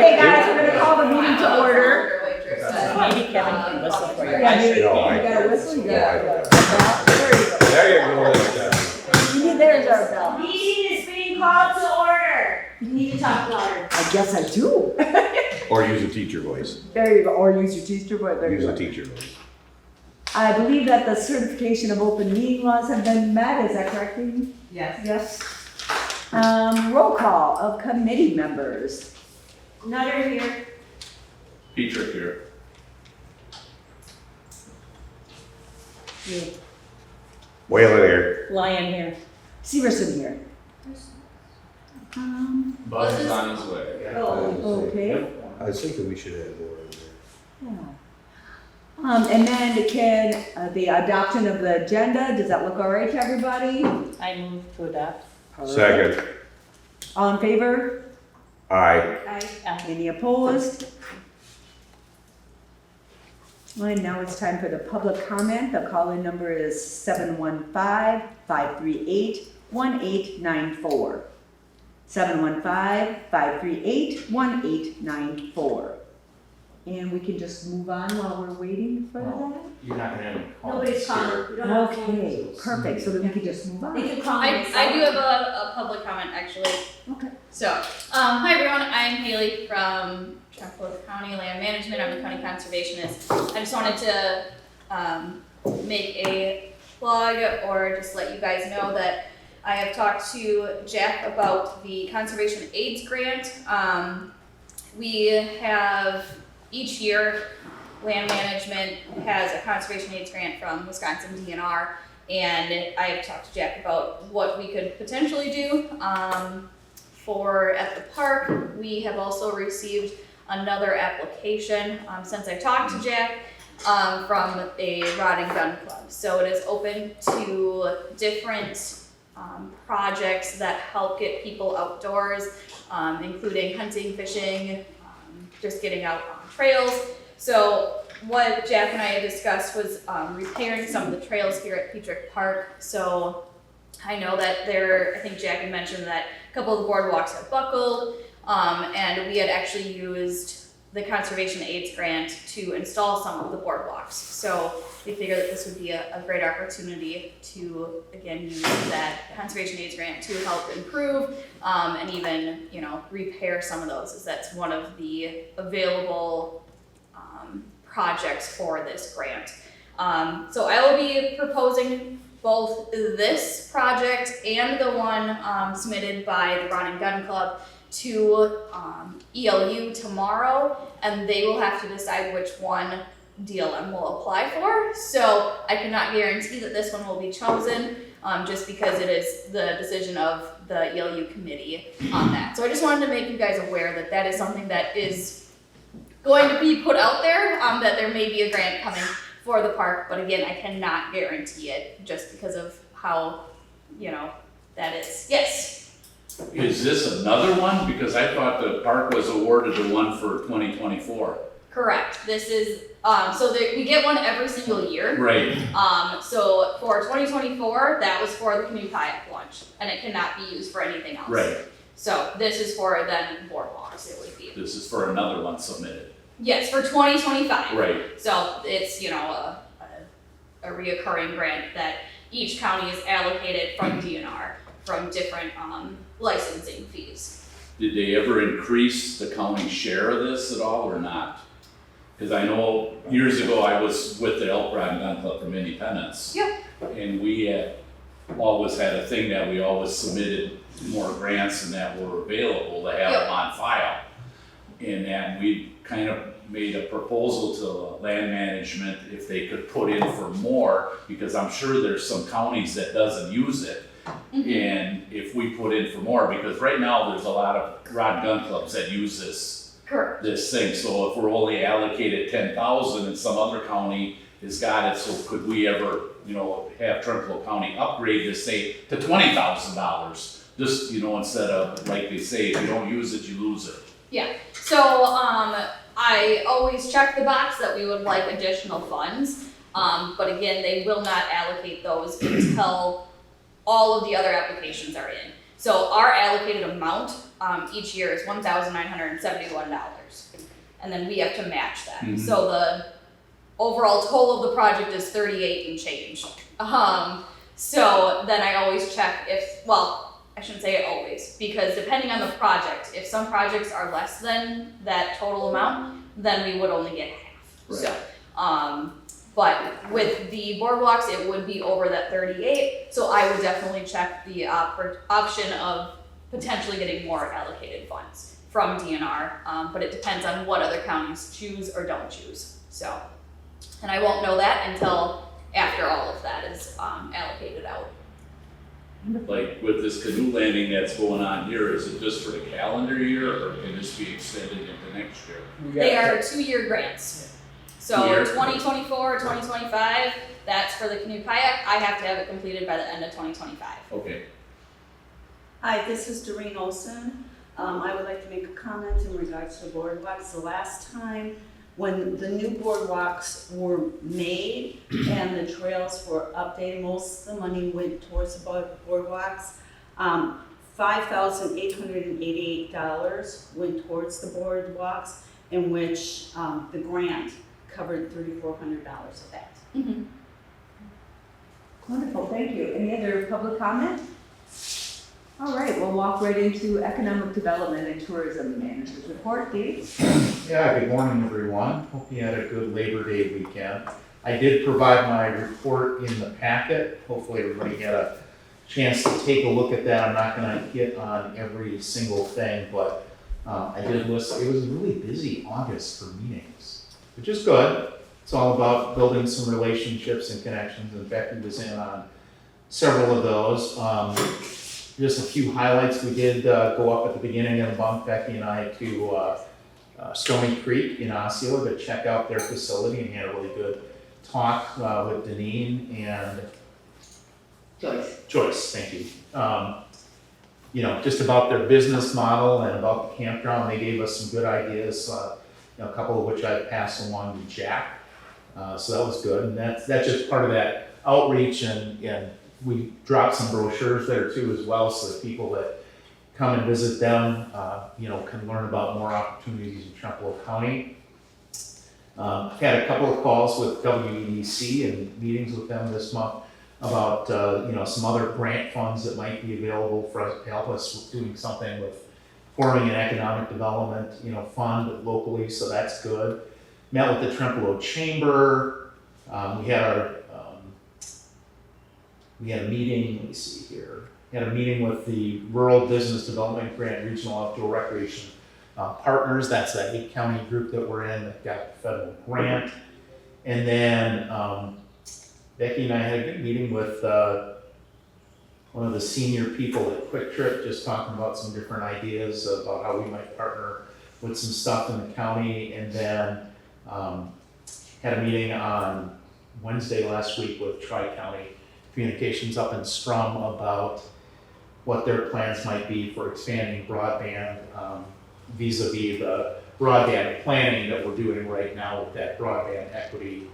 Okay, guys, we're gonna call the meeting to order. Maybe Kevin can whistle for you. Yeah, you No, I gotta whistle, you can't. gotta. There you go. There you go. You need, there's our bell. Meeting is being called to order. You need to talk louder. I guess I do. Or use a teacher voice. There you go, or use your teacher voice, there you Use go. a teacher voice. I believe that the certification of open meeting laws have been met, is that correct, Amy? Yes. Yes. Roll call of committee members. Nutter here. Pietrek here. Whalen here. Lion here. Severson here. Buzz is on his way. Okay. I was thinking we should have more in there. Yeah. And then can, the adoption of the agenda, does that look all right to everybody? I move to adopt. Second. All in favor? Aye. Any opposed? And now it's time for the public comment. The call-in number is 715-538-1894. 715-538-1894. And we can just move on while we're waiting for that? You're not gonna have any calls. Nobody's calling. We don't have Okay, phones. perfect, so then we can just move on. They can call I me. do have a public comment actually. Okay. So, hi everyone, I'm Haley from Trempealeau County Land Management. I'm a county conservationist. I just wanted to make a plug or just let you guys know that I have talked to Jack about the Conservation AIDS Grant. We have each year, Land Management has a Conservation AIDS Grant from Wisconsin DNR, and I have talked to Jack about what we could potentially do for at the park. We have also received another application since I talked to Jack from a rod and gun club. So it is open to different projects that help get people outdoors, including hunting, fishing, just getting out on trails. So what Jack and I had discussed was repairing some of the trails here at Pietrek Park. So I know that I think Jack had mentioned that a couple of the boardwalks have buckled, and we had actually used the Conservation AIDS Grant to install some of the boardwalks. So we figured that this would be a great opportunity to, again, use that Conservation AIDS Grant to help improve and even, repair some of those, as that's one of the available projects for this grant. So I will be proposing both this project and the one submitted by the Rod and Gun Club to ELU tomorrow, and they will have to decide which one DLM will apply for. So I cannot guarantee that this one will be chosen, just because it is the decision of the ELU committee on that. So I just wanted to make you guys aware that that is something that is going to be put out there, that there may be a grant coming for the park, but again, I cannot guarantee it just because of how, that is. Yes. Is this another one? Because I thought the park was awarded the one for 2024. Correct. This is, we get one every single year. Right. So for 2024, that was for the canoe kayak launch, and it cannot be used for anything else. Right. So this is for then boardwalks, it would be. This is for another one submitted. Yes, for 2025. Right. So it's, a reoccurring grant that each county is allocated from DNR from different licensing fees. Did they ever increase the county share of this at all or not? Because I know years ago I was with the Elk Rod and Gun Club from Independence. Yep. And we had always had a thing that we always submitted more grants and that were available to have them on file. And then we kind of made a proposal to land management if they could put in for more, because I'm sure there's some counties that doesn't use it. Mm-hmm. And if we put in for more, because right now there's a lot of rod and gun clubs that use this Correct. this thing. So if we're only allocated 10,000 and some other county has got it, so could we ever, have Trempealeau County upgrade this, say, to $20,000? Just, instead of, like they say, if you don't use it, you lose it. Yeah. So I always check the box that we would like additional funds, but again, they will not allocate those until all of the other applications are in. So our allocated amount each year is $1,971. And then we have to match that. Mhm. So the overall total of the project is 38 and change. So then I always check if, well, I shouldn't say always, because depending on the project, if some projects are less than that total amount, then we would only get half. Right. So, but with the boardwalks, it would be over that 38. So I would definitely check the option of potentially getting more allocated funds from DNR. But it depends on what other counties choose or don't choose. So, and I won't know that until after all of that is allocated out. Like with this canoe landing that's going on here, is it just for the calendar year or can this be extended into next year? They are 2-year grants. So 2-year? 2024, 2025, that's for the canoe kayak. I have to have it completed by the end of 2025. Okay. Hi, this is Doreen Olson. I would like to make a comment in regards to boardwalks. The last time when the new boardwalks were made and the trails were updated, most of the money went towards the boardwalks. $5,888 went towards the boardwalks, in which the grant covered $3,400 of that. Mm-hmm. Wonderful, thank you. Any other public comment? All right, we'll walk right into Economic Development and Tourism Manager's Report. Dave? Yeah, good morning, everyone. Hope you had a good Labor Day weekend. I did provide my report in the packet. Hopefully everybody had a chance to take a look at that. I'm not gonna hit on every single thing, but I did list, it was a really busy August for meetings, which is good. It's all about building some relationships and connections, and Becky was in on several of those. Just a few highlights. We did go up at the beginning of the month, Becky and I, to Stony Creek in Osceola to check out their facility, and had a really good talk with Deneen and Joyce, thank you. You know, just about their business model and about the campground. They gave us some good ideas, you know, a couple of which I passed along to Jack. So that was good, and that's just part of that outreach, and we dropped some brochures there too as well, so that people that come and visit them, you know, can learn about more opportunities in Trempealeau County. I've had a couple of calls with WTCO and meetings with them this month about, you know, some other grant funds that might be available for us to help us with doing something with forming an economic development, you know, fund locally, so that's good. Met with the Trempealeau Chamber. We had a meeting, let me see here. We had a meeting with the Rural Business Development Grant Regional Outdoor Recreation Partners. That's that 8-county group that we're in that got the federal grant. And then Becky and I had a good meeting with one of the senior people at Quick Trip, just talking about some different ideas about how we might partner with some stuff in the county. And then had a meeting on Wednesday last week with Tri-County Communications up in Strum about what their plans might be for expanding broadband vis-a-vis the broadband planning that we're doing right now with that broadband equity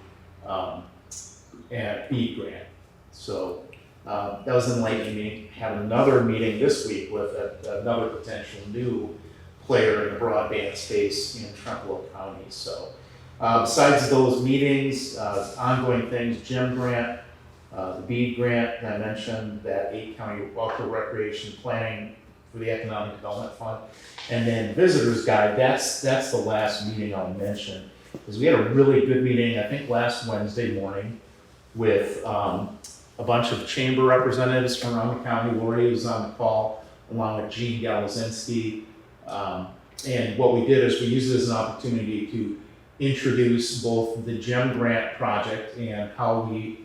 and BEAD grant. So that was enlightening me. Had another meeting this week with another potential new player in the broadband space in Trempealeau County. So besides those meetings, ongoing things, gym grant, the BEAD grant that I mentioned, that 8-county outdoor recreation planning for the Economic Development Fund, and then visitors guide. That's the last meeting I'll mention, because we had a really good meeting, I think last Wednesday morning, with a bunch of chamber representatives from around the county. Lori was on the call, along with Gene Galazinski. And what we did is we used it as an opportunity to introduce both the GEM grant project and how we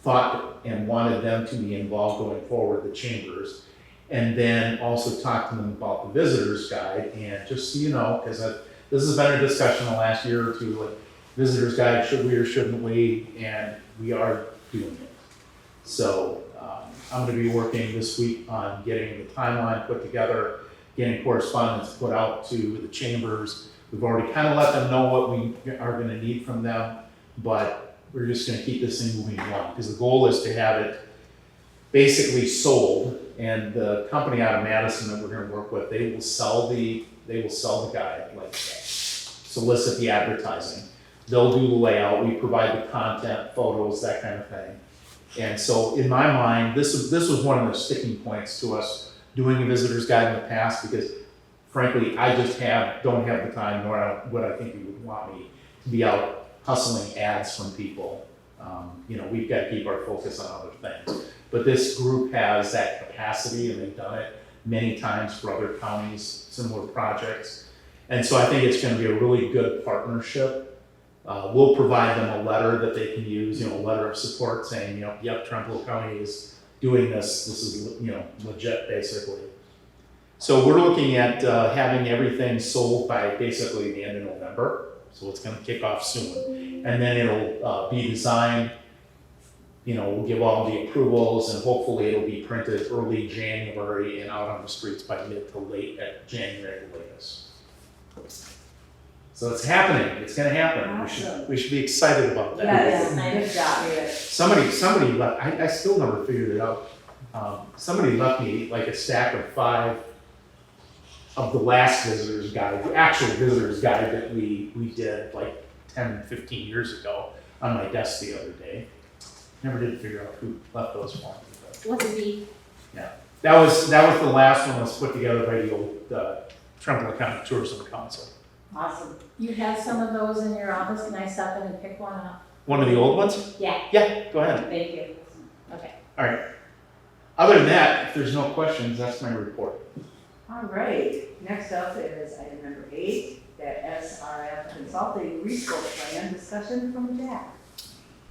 thought and wanted them to be involved going forward, the chambers, and then also talk to them about the visitors guide. And just so you know, because this has been a discussion the last year or two, like visitors guide, should we or shouldn't we, and we are doing it. So I'm going to be working this week on getting the timeline put together, getting correspondence put out to the chambers. We've already kind of let them know what we are going to need from them, but we're just going to keep this thing moving along, because the goal is to have it basically sold And the company out of Madison that we're gonna work with, they will sell the guide, like solicit the advertising. They'll do the layout, we provide the content, photos, that kind of thing. And so in my mind, this was one of the sticking points to us doing a visitor's guide in the past, because frankly, I just don't have the time, nor would I think you would want me to be out hustling ads from people. We've got to keep our focus on other things. But this group has that capacity, and they've done it many times for other counties, similar projects. And so I think it's going to be a really good partnership. We'll provide them a letter that they can use, a letter of support saying, yep, Trempealeau County is doing this. This is, legit, basically. So we're looking at having everything sold by basically the end of November. So it's going to kick off soon. And then it'll be designed, we'll give all the approvals, and hopefully it'll be printed early January and out on the streets by mid to late January at the latest. So it's happening. It's going to happen. Awesome. We should be excited about that. Yes, good job. Somebody left. I still never figured it out. Somebody left me like a stack of 5 of the last visitor's guide, the actual visitor's guide that we did like 10, 15 years ago on my desk the other day. Never did figure out who left those for me. Was it me? That was the last one that was put together by the old Trempealeau County Tourism Council. Awesome. You have some of those in your office, can I stop in and pick one up? One of the old ones? Yeah. Yeah, go ahead. Thank you. Okay. All right. Other than that, if there's no questions, that's my report. All right, next up is item number 8, the SRF Consulting Resource Plan discussion from Jack.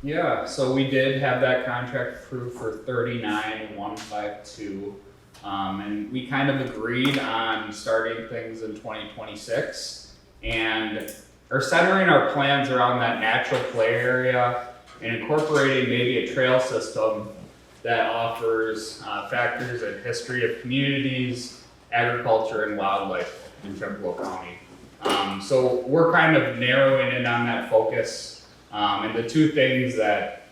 Yeah, so we did have that contract approved for 39,152, and we kind of agreed on starting things in 2026, and are centering our plans around that natural play area and incorporating maybe a trail system that offers factors in history of communities, agriculture, and wildlife in Trempealeau County. So we're kind of narrowing in on that focus. And the two things that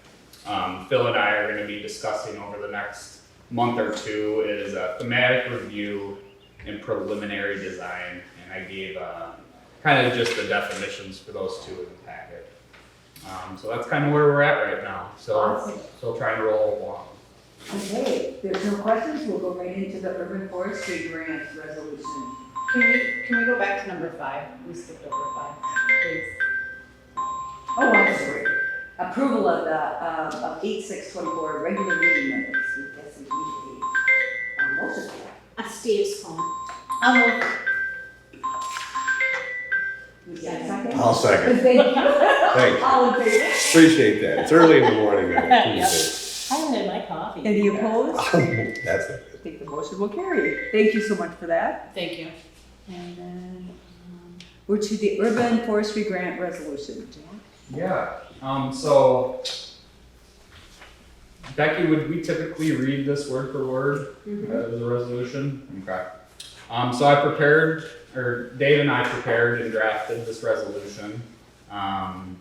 Phil and I are going to be discussing over the next month or two is a thematic review and preliminary design. And I gave kind of just the definitions for those two in the packet. So that's kind of where we're at right now. So Awesome. still trying to roll along. Okay, if there's no questions, we'll go right into the urban forestry grant resolution. Can we go back to number 5? We skipped over 5, please. Oh, I'm sorry. Approval of the, of 8/6/24 regular meeting minutes with S&P. Motion. Steve's home. I'll move. You got a second? I'll second. Thank you. Thank you. All in favor? Appreciate that. It's early in the morning on a Yep. Tuesday. I haven't had my coffee. Any opposed? That's it. I think the motion will carry. Thank you so much for that. Thank you. And then, we're to the urban forestry grant resolution. Jack? Yeah, so Becky, would we typically read this word for word as a resolution? Okay. So I prepared, or Dave and I prepared and drafted this resolution, then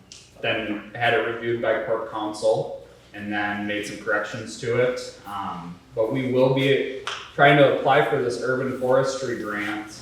had it reviewed by court counsel, and then made some corrections to it. But we will be trying to apply for this urban forestry grant.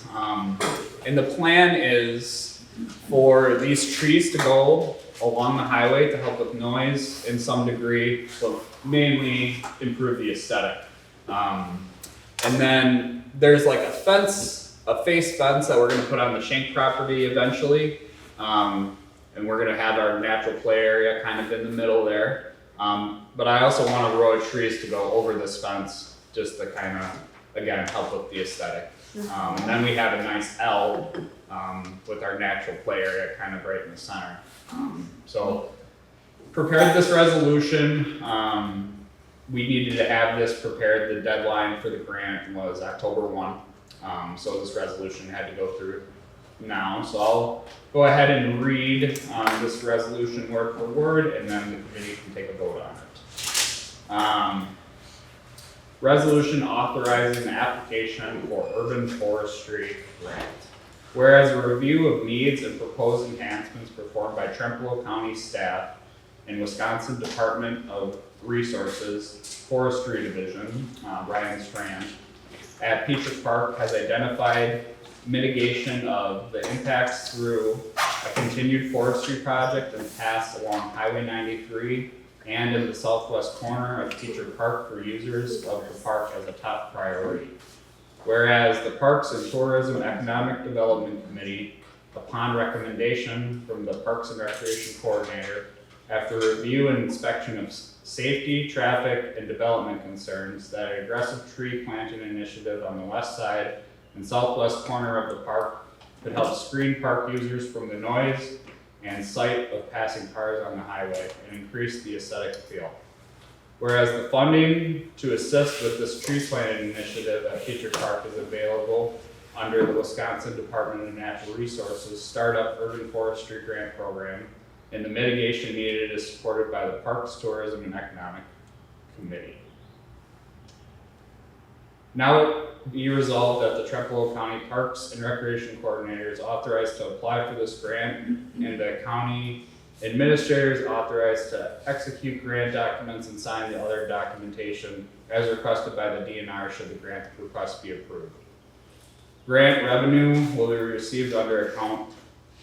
And the plan is for these trees to go along the highway to help with noise in some degree, but mainly improve the aesthetic. And then there's like a fence, a face fence that we're gonna put on the Shank property eventually. And we're gonna have our natural play area kind of in the middle there. But I also want a row of trees to go over this fence just to kind of, again, help with the aesthetic. And then we have a nice L with our natural play area kind of right in the center. So prepared this resolution. We needed to have this prepared. The deadline for the grant was October 1. So this resolution had to go through now. So I'll go ahead and read this resolution word for word, and then the committee can take a vote on it. Resolution authorizing the application for urban forestry grant. Whereas a review of needs and proposed enhancements performed by Trempealeau County staff and Wisconsin Department of Resources Forestry Division, Brian Strand, at Pietrek Park has identified mitigation of the impacts through a continued forestry project and paths along Highway 93 and in the southwest corner of Pietrek Park for users of the park as a top priority. Whereas the Parks and Tourism Economic Development Committee, upon recommendation from the Parks and Recreation Coordinator, after review and inspection of safety, traffic, and development concerns, that an aggressive tree planting initiative on the west side and southwest corner of the park could help screen park users from the noise and sight of passing cars on the highway and increase the aesthetic appeal. Whereas the funding to assist with this tree planting initiative at Pietrek Park is available under the Wisconsin Department of Natural Resources Startup Urban Forestry Grant Program, and the mitigation needed is supported by the Parks, Tourism, and Economic Committee. Now be resolved that the Trempealeau County Parks and Recreation Coordinator is authorized to apply for this grant, and the county administrator is authorized to execute grant documents and sign the other documentation as requested by the DNR should the grant request be approved. Grant revenue will be received under account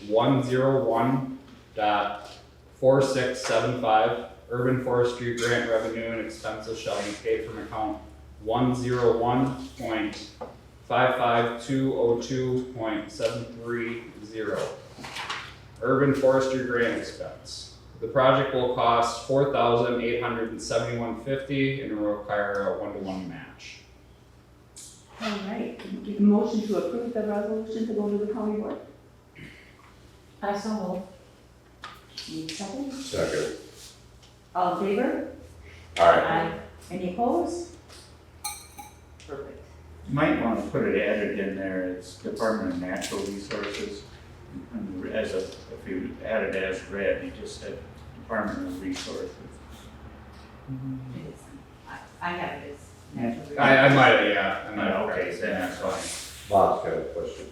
101.4675. Urban forestry grant revenue and expenses shall be paid from account 101.55202730. Urban forestry grant expense. The project will cost $4,871.50 and will require a 1-to-1 match. All right, can you give a motion to approve the resolution to go to the county board? I so move. Need a second? Second. All in favor? All right. Aye. Any opposed? Perfect. You might want to put it added in there as Department of Natural Resources. And as a, if you add it as read, you just said Department of Resources. I have it as natural. I might have, yeah. I might have Okay, corrected then that. that's fine. Bob's got a question.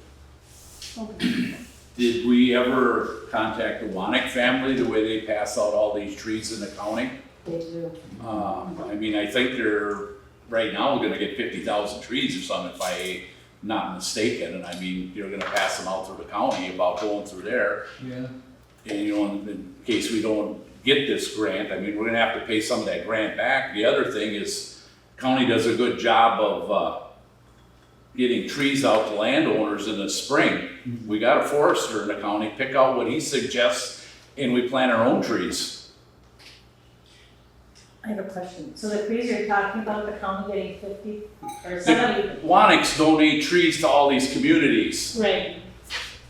Did we ever contact the Wanick family, the way they pass out all these trees in the county? They do. I mean, I think they're, right now, we're gonna get 50,000 trees or something if I'm not mistaken, and I mean, you're gonna pass them out through the county about going through there. Yeah. And you know, in case we don't get this grant, I mean, we're gonna have to pay some of that grant back. The other thing is, county does a good job of, getting trees out to landowners in the spring. We got a forester in the county, pick out what he suggests, and we plant our own trees. I have a question. So the trees you're talking about, the county getting 50 or 70? Wanick's donate trees to all these communities. Right.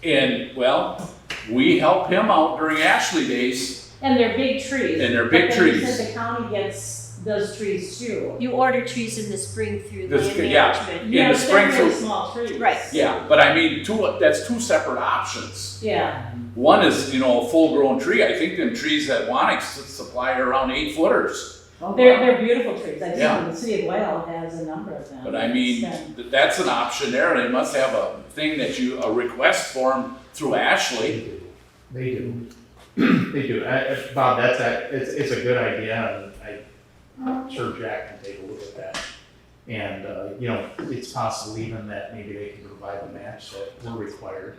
And, well, we help him out during Ashley days, And they're big trees. and they're big But then you trees. said the county gets those trees too. You order trees in the spring through This- land yeah. management. In Yeah, the but spring they're really for- small trees. Right. Yeah, but I mean, that's two separate options. Yeah. One is, you know, a full-grown tree. I think them trees that Wanick's supply are around 8 footers. They're beautiful trees. I've seen Yeah. them. The city of Whale has a number of them. But I mean, It's, that's an option there, and they must have a thing that a request form through Ashley. They do. They do. Bob, it's a good idea, and I'm sure Jack can take a look at that. And, you know, it's possible even that maybe they can provide the match that we're required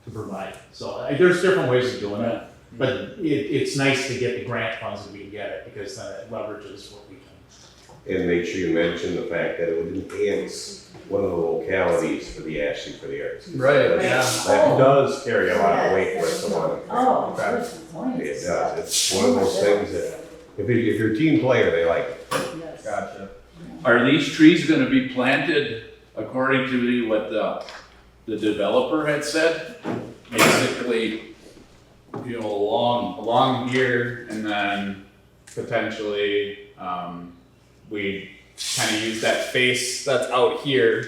to provide. So there's different ways of doing it, but it's nice to get the grant funds that we can get it, because then it leverages what we can. And make sure you mention the fact that it would enhance one of the localities for the Ashley for the Arts. Right, That- yeah. That does carry a lot of weight with the one. oh, Okay. good point. It does. It's one of those things that, if you're a team player, they like it. Yes. Gotcha. Are these trees gonna be planted according to what the developer had said? Basically, You know, along here, and then potentially, we kind of use that face that's out here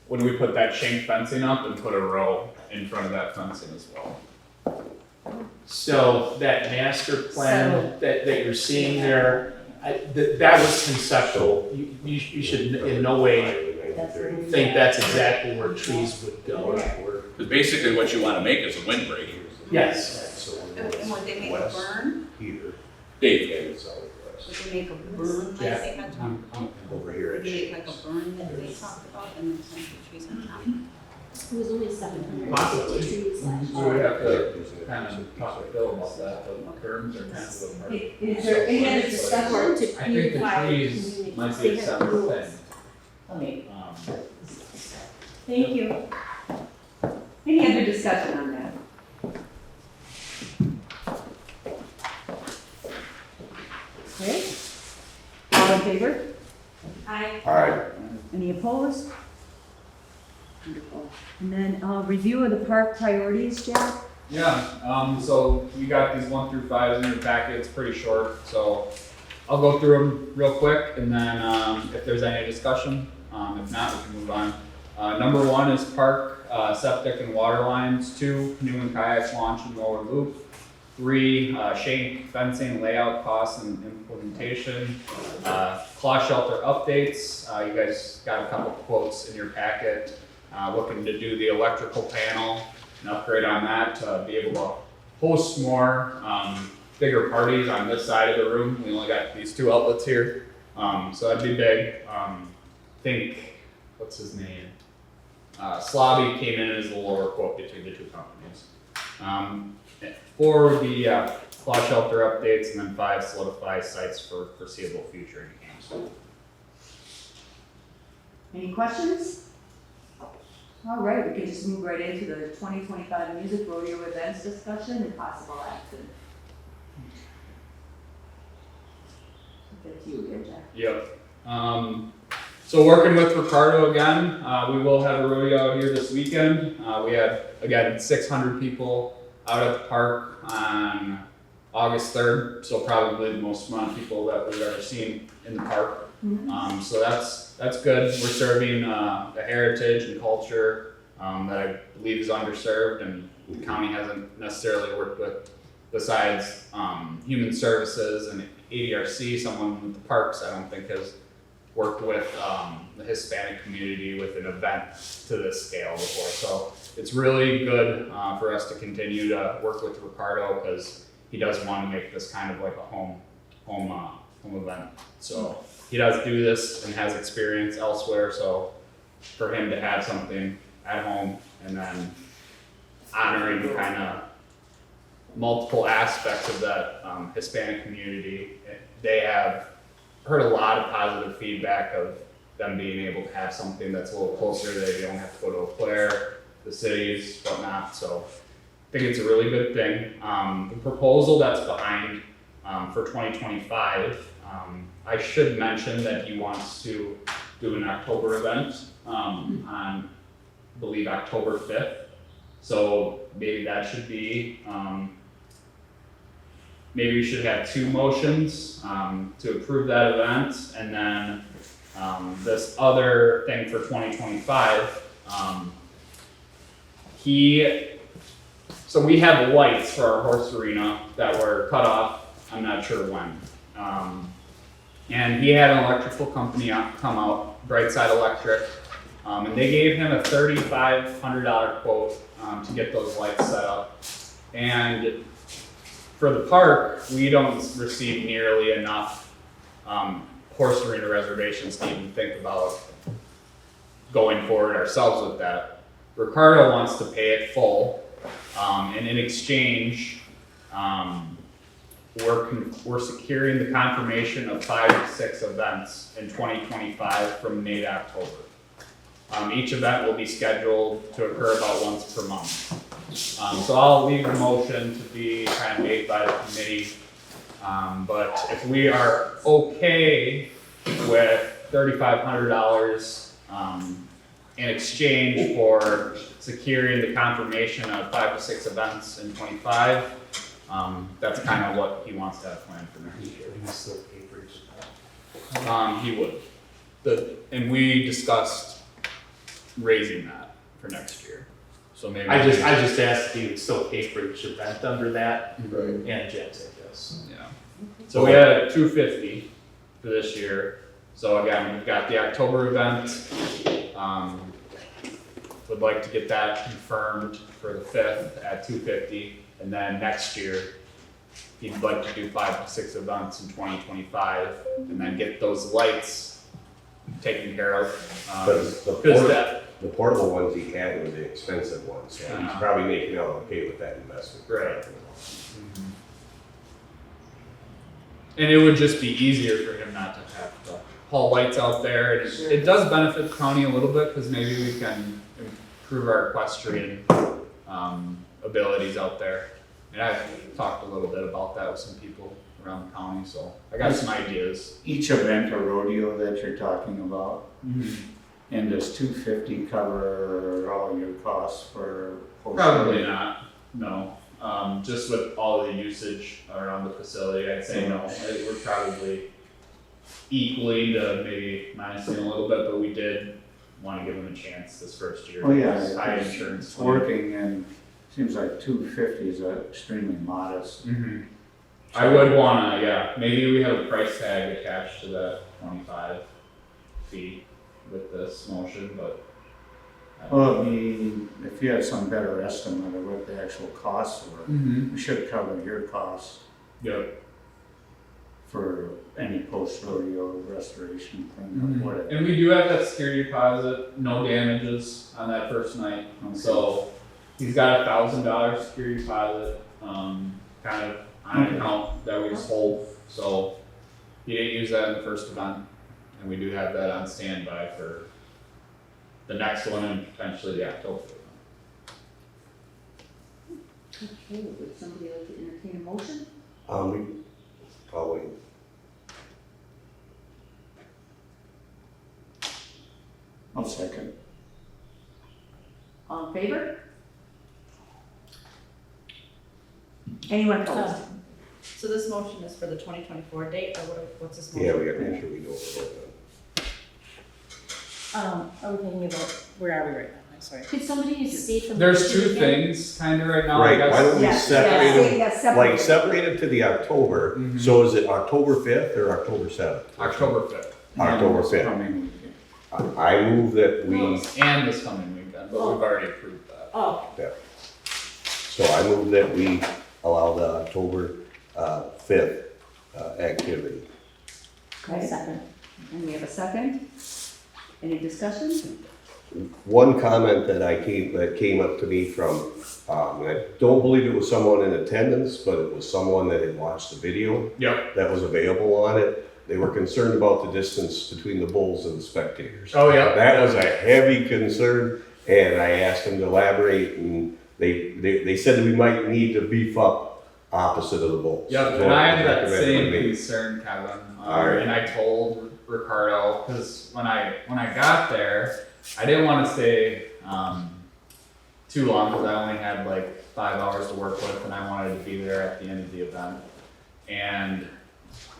when we put that shank fencing up and put a row in front of that fencing as well. So that master plan that you're seeing there, that was conceptual. You should in no way think that's exactly where trees would go. because basically what you wanna make is a windbreak. Yes. And would they make a burn? Either. Dave gave us all the Would rest. they make a burn like Yeah. they had talked about? Over here Would at they make like a burn that they talked about and then plant the trees on top? It was only 700 Possibly. trees last We year. would have to kind of talk to Bill about that, but terms are kind of a part. Is there any other discussion? Or to I think the purify trees communities. might be They a have separate rules. thing. Okay, Thank you. any other discussion on that? Okay, all in favor? All right, Any opposed? Wonderful. And then, review of the park priorities, Jack? Yeah, so you got these 1 through 5s in your packet, it's pretty short, so I'll go through them real quick, and then, if there's any discussion, if not, we can move on. Number 1 is park, septic and water lines. 2, canoe and kayak launch and lower loop. 3, shank fencing layout costs and implementation. Claw shelter updates, you guys got a couple quotes in your packet. Looking to do the electrical panel, an upgrade on that to be able to host more, bigger parties on this side of the room. We only got these 2 outlets here, so that'd be big. Think, what's his name? Slobby came in as the lower quote between the 2 companies. For the claw shelter updates, and then 5 solidify sites for foreseeable future in camps. Any questions? All right, we can just move right into the 2025 music rodeo events discussion and possible action. That's you again, Jack. Yep. So working with Ricardo again, we will have a rodeo out here this weekend. We had, again, 600 people out at the park on August 3rd, so probably the most amount of people that we've ever seen in the park. So that's good. We're serving the heritage and culture that I believe is underserved, and the county hasn't necessarily worked with, besides human services and ADRC, someone with the parks I don't think has worked with the Hispanic community with an event to this scale before. So it's really good for us to continue to work with Ricardo, because he does want to make this kind of like a home event. So he does do this and has experience elsewhere, so for him to have something at home and then honoring kind of multiple aspects of that Hispanic community, they have heard a lot of positive feedback of them being able to have something that's a little closer. They don't have to go to Eau Claire, the cities, whatnot. So I think it's a really good thing. The proposal that's behind for 2025, I should mention that he wants to do an October event on, I believe, October 5th. So maybe that should be, maybe we should have 2 motions to approve that event, and then this other thing for 2025. So we have lights for our horse arena that were cut off, I'm not sure when. And he had an electrical company come out, Brightside Electric, and they gave him a $3,500 quote to get those lights set up. And for the park, we don't receive nearly enough horse arena reservations to even think about going forward ourselves with that. Ricardo wants to pay it full, and in exchange, we're securing the confirmation of 5 to 6 events in 2025 from May to October. Each event will be scheduled to occur about once per month. So I'll leave a motion to be kind of made by the committee. But if we are okay with $3,500 in exchange for securing the confirmation of 5 to 6 events in 25, that's kind of what he wants to have planned for next year. He still pay for each of that. He would. And we discussed raising that for next year. So maybe I just asked if he would still pay for each event under that, right. and Jen said yes. Yeah. So we had $250 for this year. So again, we've got the October event. Would like to get that confirmed for the 5th at $250, and then next year he'd like to do 5 to 6 events in 2025, and then get those lights taken care of. Because The portable ones he had were the expensive ones, so he's probably making out okay with that investment. Right. And it would just be easier for him not to have to haul lights out there. And it does benefit the county a little bit because maybe we can improve our equestrian abilities out there. And I've talked a little bit about that with some people around the county, so I got some ideas. Each event or rodeo that you're talking about, Mm-hmm. and does $250 cover all your costs for? Probably not, no. Just with all the usage around the facility, I'd say no. We're probably equally to maybe minusing a little bit, but we did want to give them a chance this first year. Oh, yeah. It's high insurance. It's working, and seems like $250 is extremely modest. Mm-hmm. I would wanna, yeah, maybe we have a price tag attached to that 25 fee with this motion, but. Well, I mean, if you have some better estimate of what the actual costs were, Mm-hmm. it should cover your costs Yep. for any post-rodeo restoration, cleanup, Mm-hmm. whatever. And we do have that security deposit, no damages on that first night, so he's got $1,000 security deposit, kind of on an account that we just hold, so he didn't use that in the first event, and we do have that on standby for the next one and potentially the October one. Okay, would somebody like to entertain a motion? I'll wait. I'll second. All in favor? Anyone opposed? So this motion is for the 2024 date, or what's this motion? Yeah, we gotta make sure we know what we're voting on. Are we thinking about, where are we right now? I'm sorry. Could somebody state the? There's motion two again? things kind of right now, I Right, guess. why don't we Yes, separate yes, them, yes, like separate it to the October, Mhm. so is it October 5th or October 7th? October 5th, October 5th. Coming weekend. I move that we, and this coming weekend, but we've already approved that. Oh, so I move that we allow the October 5th activity. Okay, second. and we have a second. Any discussion? One comment that came up to me from, and I don't believe it was someone in attendance, but it was someone that had watched the video Yep. that was available on it. They were concerned about the distance between the bulls and the spectators. Oh, yeah. That was a heavy concern, and I asked them to elaborate, and they said that we might need to beef up opposite of the bulls. Yep, Is and what I had was that recommended same to me. concern, Kevin. Alright. And I told Ricardo, because when I got there, I didn't want to stay too long because I only had like 5 hours to work with, and I wanted to be there at the end of the event. And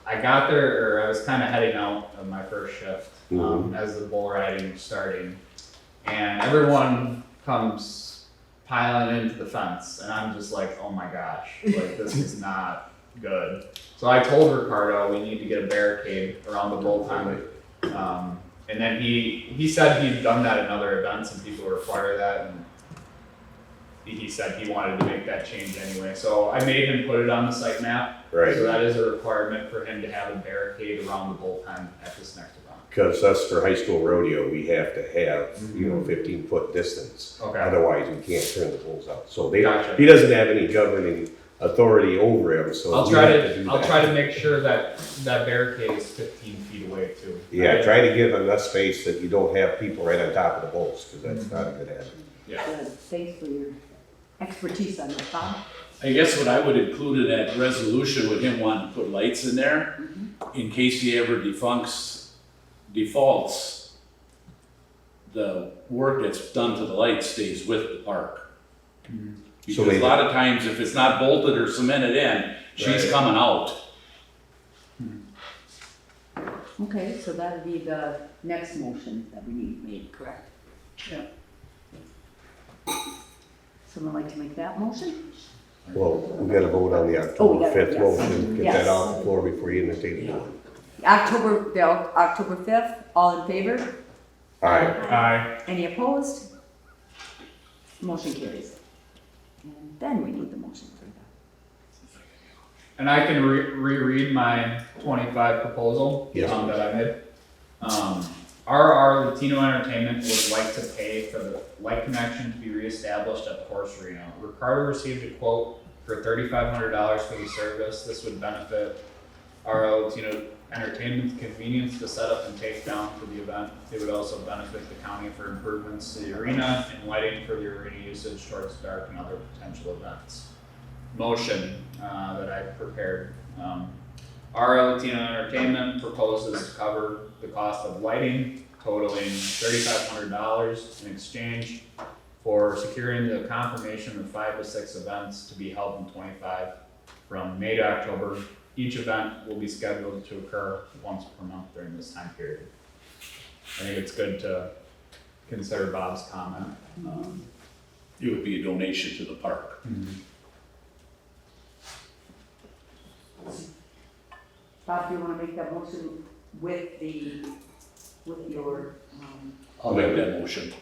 I got there, or I was kind of heading out of my first shift as the bull riding was starting, and everyone comes piling into the fence, and I'm just like, oh my gosh, like this is not good. So I told Ricardo we need to get a barricade around the bull time. And then he said he'd done that in other events and people require that, and he said he wanted to make that change anyway. So I made him put it on the site map. Right. So that is a requirement for him to have a barricade around the bull time at this next event. Because us for high school rodeo, we have to have, 15-foot distance. Okay. Otherwise, we can't turn the bulls out. So Gotcha. he doesn't have any governing authority over him, so I'll we try have to do I'll that. try to make sure that that barricade is 15 feet away too. Yeah, try to give enough space that you don't have people right on top of the bulls, because that's not a good habit. Yeah. Good, thanks for your expertise on that, Bob. I guess what I would include in that resolution with him wanting to put lights in there, in case he ever defaults, the work that's done to the lights stays with the park. Because So maybe- a lot of times, if it's not bolted or cemented in, she's Right. coming out. Okay, so that'd be the next motion that we need made, correct? Yeah. Someone like to make that motion? Well, we gotta vote on the Oh, October we gotta- 5th yes. motion, get Yes. that off the floor before you entertain the one. October 5th, all in favor? Aye. Aye. Any opposed? Motion carries. And then we need the motion for And I can reread my 25 proposal Yes. that I made. RR Latino Entertainment would like to pay for the light connection to be reestablished at the horse arena. Ricardo received a quote for $3,500 for the service. This would benefit RR Latino Entertainment's convenience to set up and take down for the event. It would also benefit the county for improvements to the arena and lighting for the arena usage towards dark and other potential events. Motion that I prepared. RL Latino Entertainment proposes to cover the cost of lighting totaling $3,500 in exchange for securing the confirmation of 5 to 6 events to be held in 25 from May to October. Each event will be scheduled to occur once per month during this time period. I think it's good to consider Bob's comment. It would be a donation to the park. Bob, do you wanna make that motion with your, I'll make that motion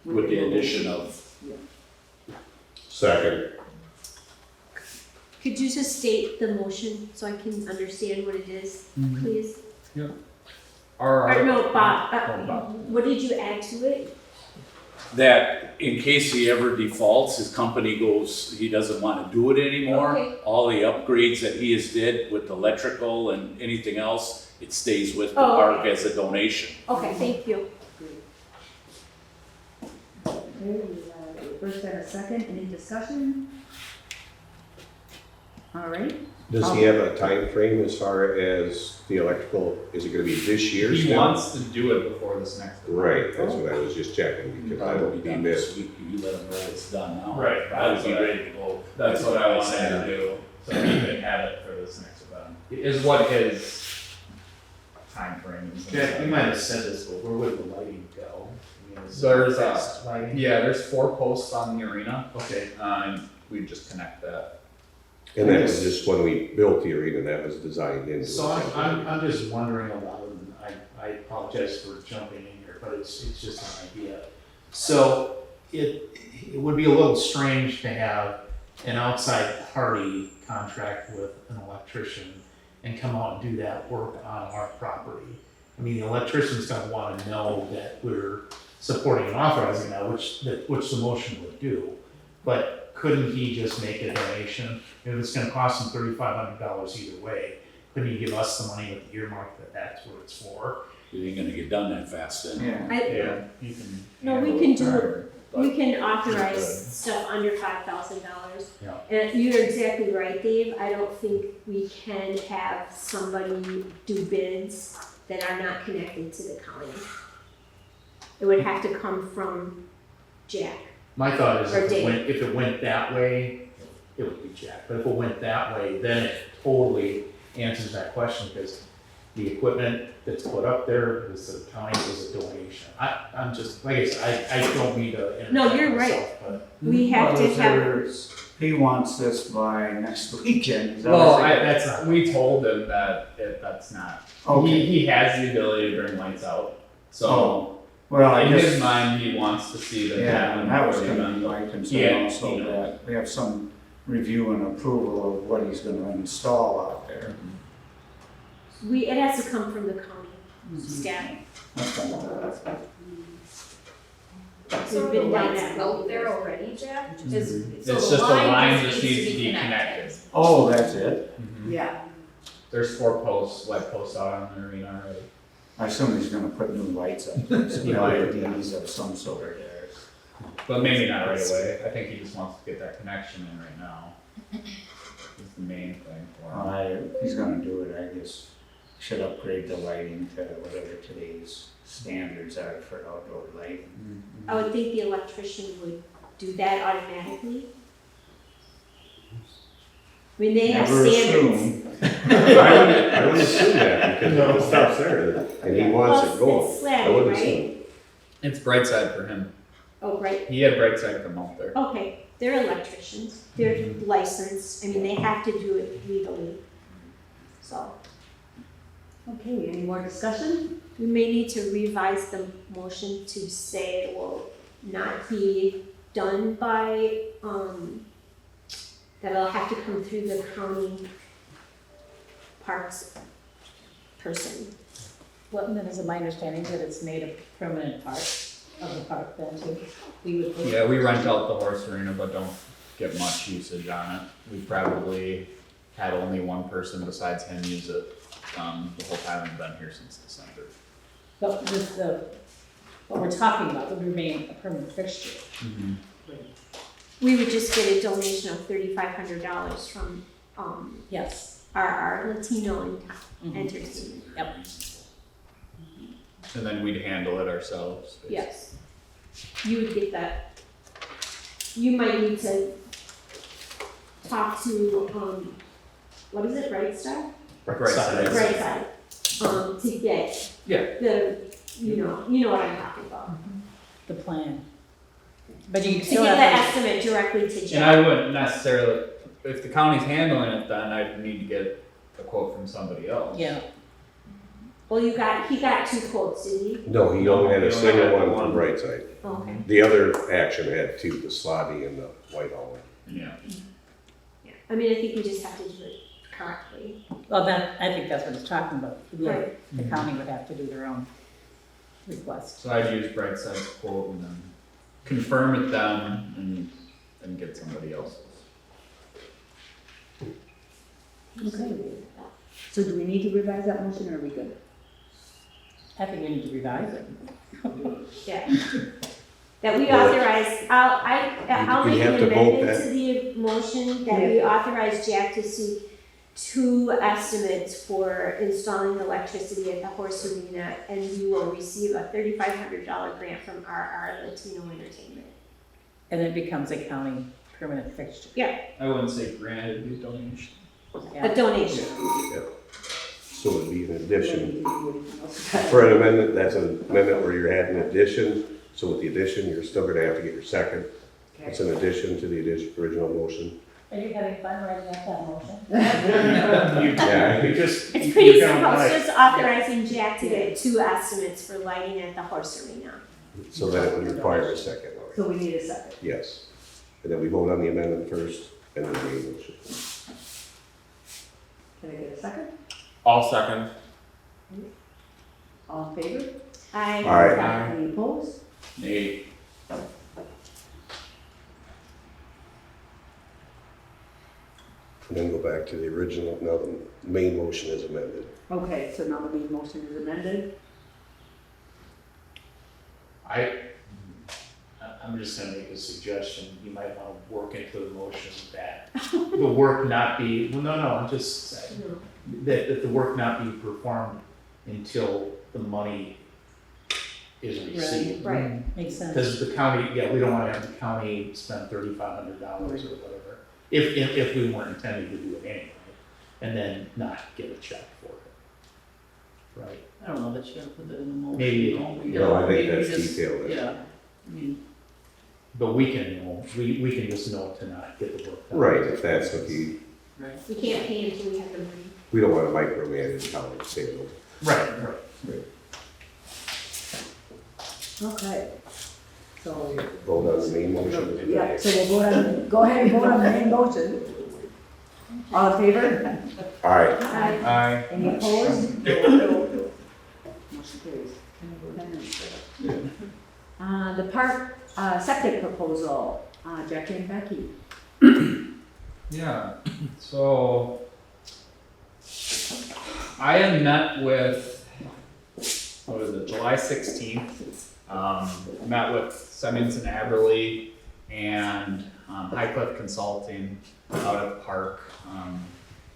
with the addition of, Second. Could you just state the motion so I can understand what it is, please? Or no, Bob, what did you add to it? that in case he ever defaults, his company goes, he doesn't want to do it anymore. Okay. All the upgrades that he has did with electrical and anything else, it stays with the Oh, park okay. as a donation. Okay, thank you. okay, we have a first and a second, any discussion? All right, Does he have a time frame as far as the electrical, is it gonna be this year He still? wants to do it before this next event. Right, that's what I was just checking, because I Probably don't be be done missed. this week, you let him know it's done now. Right, Probably that's be what I- ready to go. That's what I wanted said. to do, so he could have it for this next event. Is what his time frame is. Jack, you might have said this, but where would the lighting go? I mean, is There's it a- fixed lighting? Yeah, there's 4 posts on the arena, Okay, and we just connect that. And that was just when we built the arena, that was designed into. so I'm just wondering about it, and I apologize for jumping in here, but it's just an idea. So it would be a little strange to have an outside party contract with an electrician and come out and do that work on our property. I mean, the electrician's gonna wanna know that we're supporting and authorizing that, which the motion would do. But couldn't he just make a donation? If it's gonna cost him $3,500 either way, couldn't he give us the money with the earmark that that's what it's for? It ain't gonna get done that fast then. Yeah. You can. No, we handle can it do better, but- We can authorize Good. stuff under $5,000. Yeah. And you're exactly right, Dave. I don't think we can have somebody do bids that are not connected to the county. It would have to come from Jack. My thought is Or if Dave. it went that way, it would be Jack, but if it went that way, then it totally answers that question, because the equipment that's put up there, the county was a donation. I'm just, like I said, I don't mean to No, interject you're right. myself, but We have to have, He wants this by next weekend. Is that Well, what you're that's not, we told him that that's not, saying? Okay. he has the ability to bring lights out. So Oh, well, I in guess. his mind, he wants to see the Yeah, and that was for the gonna be event. my Yeah, concern also, you know. that we have some review and approval of what he's gonna install out there. it has to come from the county staff. That's kind So We've are been the down lights that out road. there already, Jack? Mm-hmm. Is- It's so just the the line line just needs to be connected. Oh, that's it? yeah. There's 4 posts, light posts out on the arena already. I assume he's gonna put new lights up, some LEDs of some sort there. But maybe not right away. I think he just wants to get that connection in right now. Is the main thing for him. He's gonna do it, I guess, should upgrade the lighting to whatever today's standards are for outdoor lighting. I would think the electrician would do that automatically. I mean, they have Never standards. assume. I wouldn't assume that, because if it stops there, and he wants it Well, going. it's I slab, wouldn't right? assume. It's Brightside for him. Oh, right. He had Brightside come out there. Okay, they're electricians. They're licensed. I mean, they have to do it legally. So Okay, any more discussion? we may need to revise the motion to say it will not be done by, that it'll have to come through the county parks person. Well, then is it my understanding that it's made a permanent part of the park then too? We would. Yeah, we rent out the horse arena, but don't get much usage on it. We've probably had only one person besides him use it, the whole time I've been here since December. But with what we're talking about would remain a permanent fixture. We would just get a donation of $3,500 from, Yes. our Latino entertainment. Yep. And then we'd handle it ourselves. basically. Yes. You would get that. You might need to talk to, what is it, Bright Star? Right side. Bright Side, to get Yeah. the, you know what I'm talking about. The plan. But you To still get the have estimate directly to Jeff. And I wouldn't necessarily, if the county's handling it, then I'd need to get a quote from somebody else. yeah. Well, he got 2 quotes, did he? No, he only had a No, he single only had one from one. Bright Side. Okay. The other action had 2, the Slotty and the Whitehall. Yeah. Yeah. I mean, I think we just have to do it correctly. Well, then, I think that's what it's talking about. Yeah, Right. the county would have to do their own request. So I'd use Brightside's quote and then confirm with them and get somebody else's. Okay. So do we need to revise that motion or are we good? I think we need to revise it. Yeah. That we authorize, I'll We make an have to vote amendment that. to the motion that we authorize Jack to seek 2 estimates for installing electricity at the horse arena, and you will receive a $3,500 grant from RR Latino Entertainment. And it becomes a county permanent fixture. I wouldn't say grant, it'd be a donation. A donation. So it'd be an addition. For an amendment, that's an amendment where you're adding an addition. So with the addition, you're still gonna have to get your second. It's an addition to the original motion. Are you having fun writing up that motion? Yeah. You just. It's you pretty don't simple, like- it's just authorizing Jack to get 2 estimates for lighting at the horse arena. So that it would require a second. So we need a second. Yes. And then we vote on the amendment first and then the main motion. Can I get a second? All second. All in favor? I. Aye. Any opposed? Nay. And then go back to the original, now the main motion is amended. Okay, so now the main motion is amended. I'm just gonna make a suggestion, you might wanna work into the motion that the work not be, well, no, I'm just saying, that the work not be performed until the money is received. Right. Makes sense. Because the county, we don't wanna have the county spend $3,500 or whatever, if we weren't intending to do it anyway, and then not get a check for it. Right? I don't know that you gotta put that in the motion. Maybe. No, I think maybe that's just- detailed. Yeah, I mean, But we can know, we can just know to not get the work done. Right, if that's what you, right. We can't pay until we have the money. we don't want to micromanage how it's handled. Right. Okay. So, Vote on the main motion. yeah, so we'll go ahead and vote on the main motion. All in favor? All right. Aye. Any opposed? Motion carries. The park septic proposal, Jackie and Becky. Yeah, so I had met with, what was it, July 16th. Met with Simmons and Aberley and Highcliff Consulting out at the park.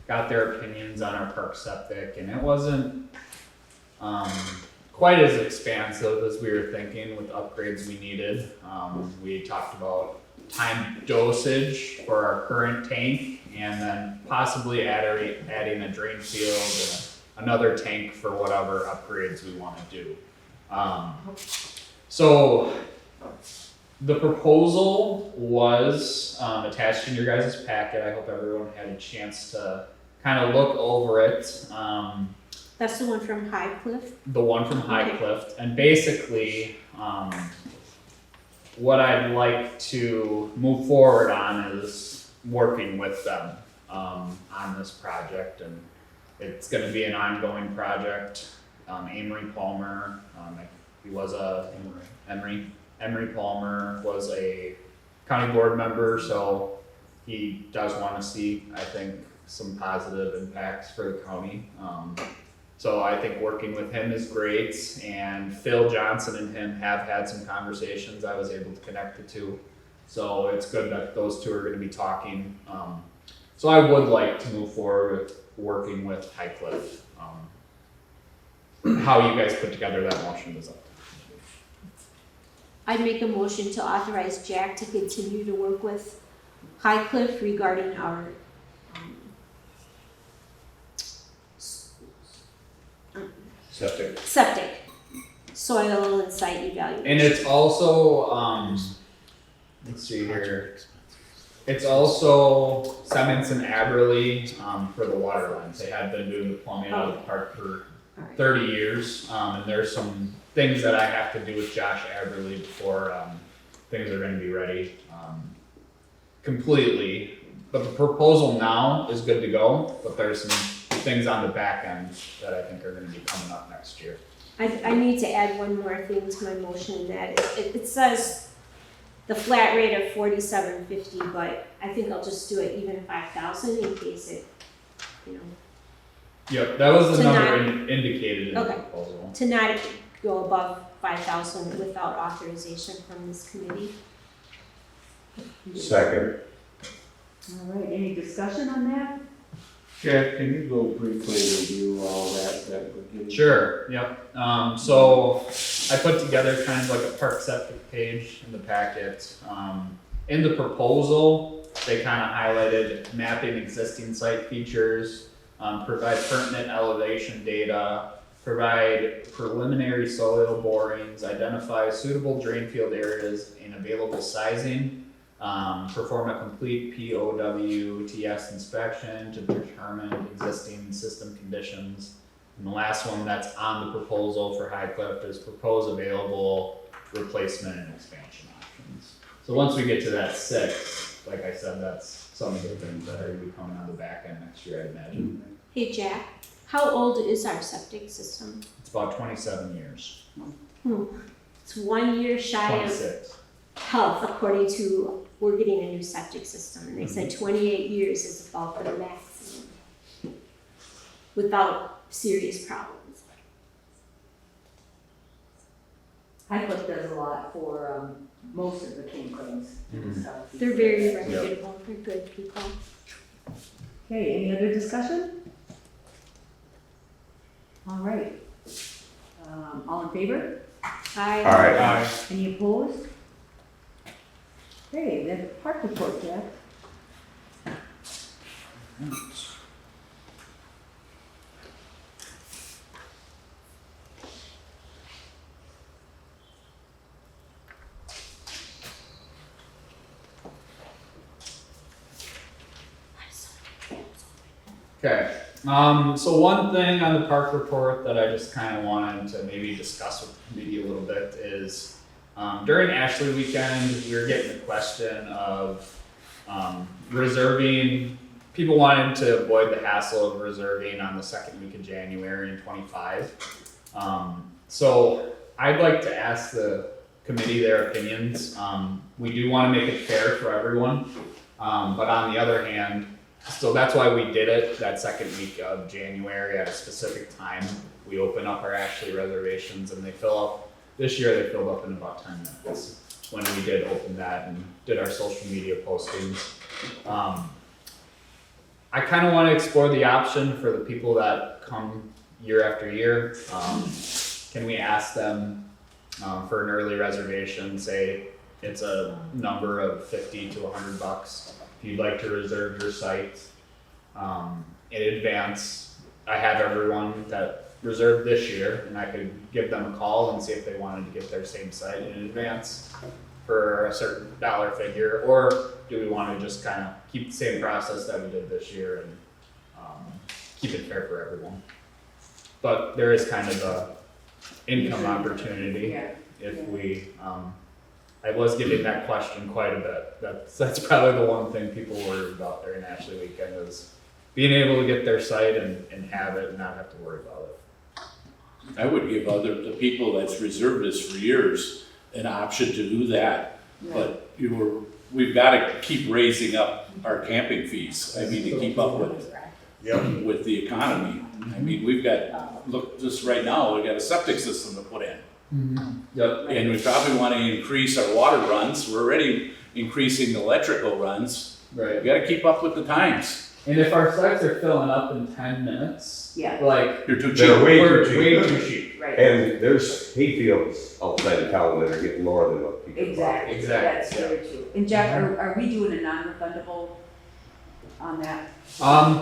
Got their opinions on our park septic, and it wasn't quite as expansive as we were thinking with upgrades we needed. We talked about time dosage for our current tank, and then possibly adding a drain field and another tank for whatever upgrades we want to do. So the proposal was attached in your guys' packet. I hope everyone had a chance to kind of look over it. That's the one from Highcliff. The one from Highcliff, and basically, what I'd like to move forward on is working with them on this project and it's gonna be an ongoing project. Amory Palmer, he was Emery Palmer was a county board member, so he does wanna see, I think, some positive impacts for the county. So I think working with him is great, and Phil Johnson and him have had some conversations I was able to connect the two. So it's good that those two are gonna be talking. So I would like to move forward with working with Highcliffe. How you guys put together that motion is up to you. I'd make a motion to authorize Jack to continue to work with Highcliffe regarding our septic, soil and site evaluation. And it's also, let's see here. It's also Simmons and Aberley, for the water lines. They have been doing the plumbing out of the park for 30 years. And there's some things that I have to do with Josh Aberley before, things are gonna be ready, completely. But the proposal now is good to go, but there's some things on the back end that I think are gonna be coming up next year. I need to add one more thing to my motion, and that is, it says the flat rate of $47.50, but I think I'll just do it even 5,000 in case it, you know, Yep, that was the To number not- indicated in the Okay. proposal. to not go above 5,000 without authorization from this committee. Second. All right, any discussion on that? Jack, can you go briefly review all that we're getting? Sure, yep. So I put together kind of like a park septic page in the packet. In the proposal, they kind of highlighted mapping existing site features, provide pertinent elevation data, provide preliminary soil borings, identify suitable drain field areas and available sizing, perform a complete POWTS inspection to determine existing system conditions. And the last one that's on the proposal for Highcliffe is propose available replacement and expansion options. So once we get to that 6, like I said, that's some of the things that are gonna be coming on the back end next year, I'd imagine. Hey Jack, how old is our septic system? It's about 27 years. It's 1 year shy of 26. health, according to, we're getting a new septic system, and they said 28 years is about the maximum without serious problems. Highcliffe does a lot for, most of the campgrounds in the south. They're very reputable, they're good people. Okay, any other discussion? All right. All in favor? I Any opposed? Okay, then park report, Jeff. Okay, so one thing on the park report that I just kind of wanted to maybe discuss with the committee a little bit is, during Ashley weekend, we were getting the question of, reserving, people wanted to avoid the hassle of reserving on the second week of January in 25. So I'd like to ask the committee their opinions. We do want to make it fair for everyone, but on the other hand, so that's why we did it that second week of January at a specific time. We open up our Ashley reservations and they fill up. This year they filled up in about 10 minutes when we did open that and did our social media postings. I kind of want to explore the option for the people that come year after year. Can we ask them for an early reservation? Say it's a number of $50 to $100. If you'd like to reserve your site in advance, I have everyone that reserved this year, and I could give them a call and see if they wanted to get their same site in advance for a certain dollar figure, or do we want to just kind of keep the same process that we did this year and keep it fair for everyone? But there is kind of a income opportunity if we. I was getting that question quite a bit. That's probably the one thing people worry about during Ashley weekend is being able to get their site and have it and not have to worry about it. I would give the people that's reserved this for years an option to do that. But we've got to keep raising up our camping fees. I mean, to keep up with the economy. I mean, we've got, look, just right now, we've got a septic system to put in. Yep. And we probably want to increase our water runs. We're already increasing the electrical runs. Right. We got to keep up with the times. And if our sites are filling up in 10 minutes, Yeah. like, You're too cheap. They're way we're too cheap. way too cheap. Right. And there's hay fields outside of town that are getting more than what people buy. Exactly. Exactly, That's very true. And Jack, are we doing a non-refundable on that?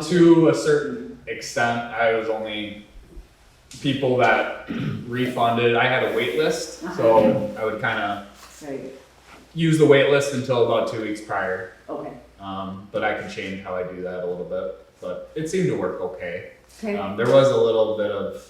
To a certain extent, I was only people that refunded. I had a wait list, so I would kind of Right, use the wait list until about 2 weeks prior. okay. But I can change how I do that a little bit. But it seemed to work okay. Okay. There was a little bit of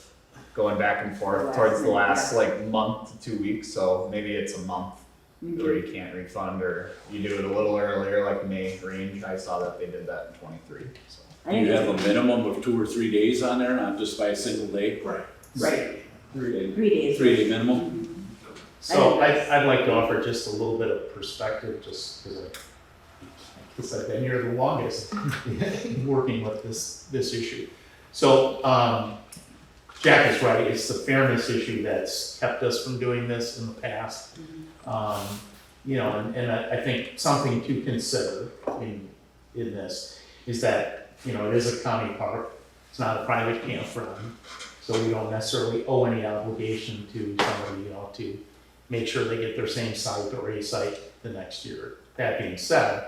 going back and forth Last towards the minute, last yeah. like month to 2 weeks. So maybe it's a month where you can't refund, or you do it a little earlier, like May range. I saw that they did that in 23. So. Do you have a minimum of 2 or 3 days on there, not just by a single day? Right. Right, 3 days. 3 days. 3 day minimum? So I'd like to offer just a little bit of perspective, just because I guess I've been here the longest working with this issue. So Jack is right, it's the fairness issue that's kept us from doing this in the past. You know, and I think something to consider in this is that, you know, it is a county park, it's not a private campground, so we don't necessarily owe any obligation to somebody, you know, to make sure they get their same site or a site the next year. That being said,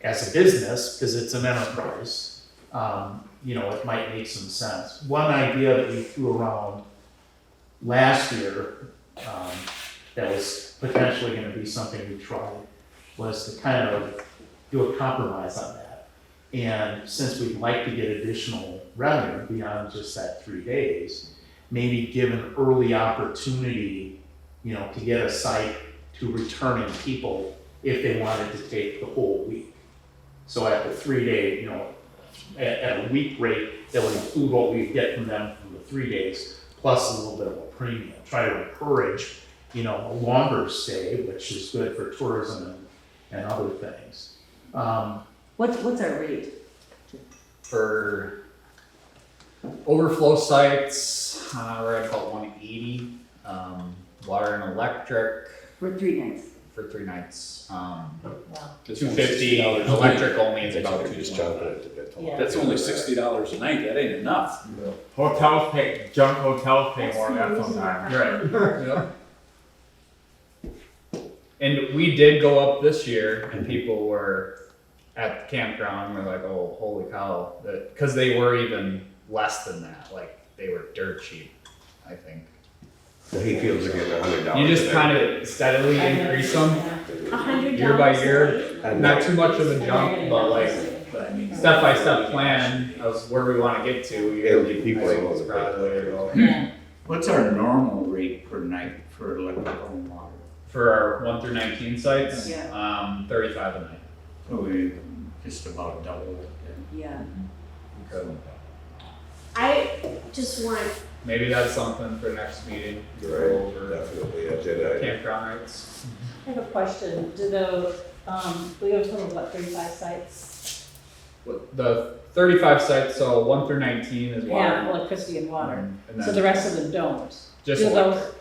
as a business, because it's an enterprise, you know, it might make some sense. One idea that we threw around last year that was potentially going to be something we tried was to kind of do a compromise on that. And since we'd like to get additional revenue beyond just that 3 days, maybe give an early opportunity, you know, to get a site to returning people if they wanted to take the whole week. So at the 3 day, you know, at a week rate, that would include what we get from them from the 3 days, plus a little bit of a premium. Try to encourage, you know, a longer stay, which is good for tourism and other things. What's our rate? For overflow sites, we're at about 180. Water and electric For 3 nights. for 3 nights. That's only $250. $60 a night. Electric only is about Just $220. jumping it to bit. Yeah. That's only $60 a night, that ain't enough. Hotels pay, junk hotels pay more than that sometimes. Right. Yep. And we did go up this year, and people were at the campground, and we're like, oh, holy cow. Because they were even less than that. Like, they were dirt cheap, I think. The hay fields are getting $100. You just a kind day. of steadily increase them $100 year by a year. And Not too much of a jump, but like But I mean, step-by-step plan of where we want to get to. Yearly, people I are think willing is to probably the way to go. Yeah. What's our normal rate per night for electrical and water? For our 1 through 19 sites, Yeah. 35 a night. So we just about double it then. Yeah. I just want, Maybe that's something for next meeting. Go Right, over definitely, agenda item. campground rates. I have a question. Do the, we have a total of what, 35 sites? The 35 sites, so 1 through 19 is water. Yeah, electricity and water. And So then the rest of them don't. just do electric. those,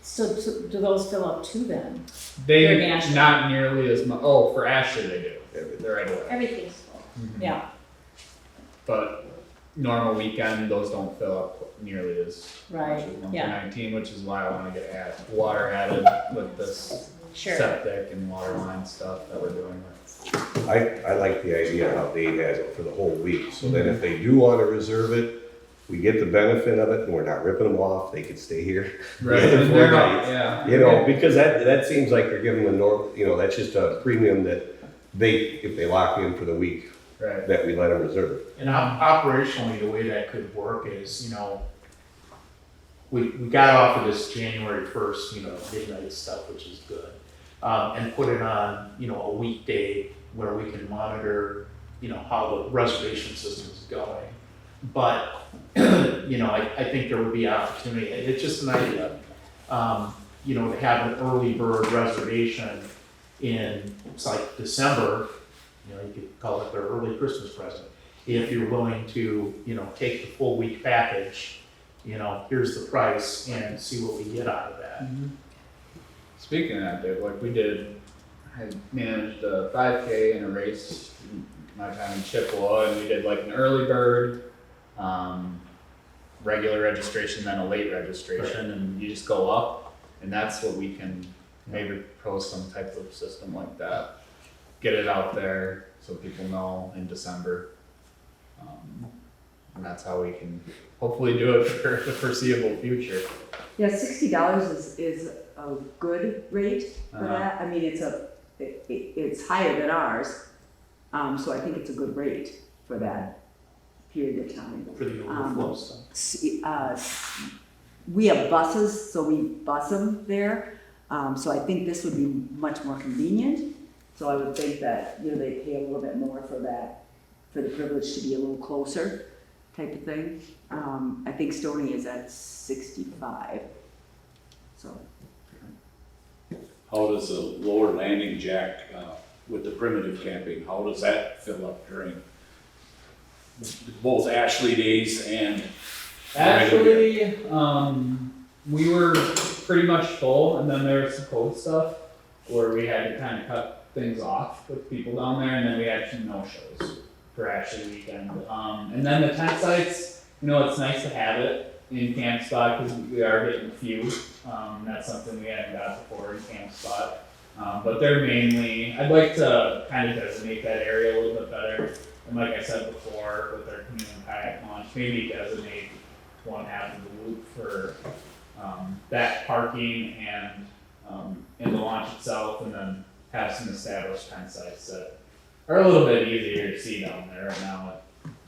so do those fill up too then? They They're in Ashley. not nearly as much. Oh, for Ashley they do. Everything. They're right away. everything's full. Yeah, But normal weekend, those don't fill up nearly as Right, much as 1 yeah. through 19, which is why I want to get water added with this sure. septic and water line stuff that we're doing. I like the idea how Dave has it for the whole week, so then if they do want to reserve it, we get the benefit of it, and we're not ripping them off, they can stay here. Right, Yeah, and four they're not, nights. yeah. You know, because that seems like you're giving them a norm, you know, that's just a premium that if they lock in for the week, Right. that we let them reserve. And operationally, the way that could work is, you know, we got off of this January 1st, you know, midnight stuff, which is good. And put it on, you know, a weekday where we can monitor how the reservation system is going. But, I think there would be opportunity, it's just an idea, to have an early bird reservation in, it's like December, you could call it their early Christmas present. If you're willing to, take the full week package, here's the price and see what we get out of that. Speaking of that, Dave, like I managed a 5K in a race my time in Trempealeau, and we did like an early bird, regular registration, then a late registration, and you just go up, and that's what we can maybe propose some type of system like that. Get it out there so people know in December. And that's how we can hopefully do it for the foreseeable future. Yeah, $60 is a good rate for that. I mean, it's higher than ours, so I think it's a good rate for that period of time. For the overflow stuff. We have buses, so we bus them there. So I think this would be much more convenient. So I would think that, they pay a little bit more for that, for the privilege to be a little closer type of thing. I think Stony is at 65, so. How does a lower landing jack with the primitive camping, how does that fill up during both Ashley days and? Actually, we were pretty much full, and then there was some cold stuff where we had to kind of cut things off with people down there, and then we had some no-shows for Ashley weekend. And then the tent sites, it's nice to have it in Camp Spot because we are getting a few. That's something we hadn't got before in Camp Spot. But they're mainly, I'd like to kind of designate that area a little bit better. And like I said before, with our canoe and kayak launch, maybe designate one half of the loop for that parking and in the launch itself, and then have some established tent sites that are a little bit easier to see down there. Right now,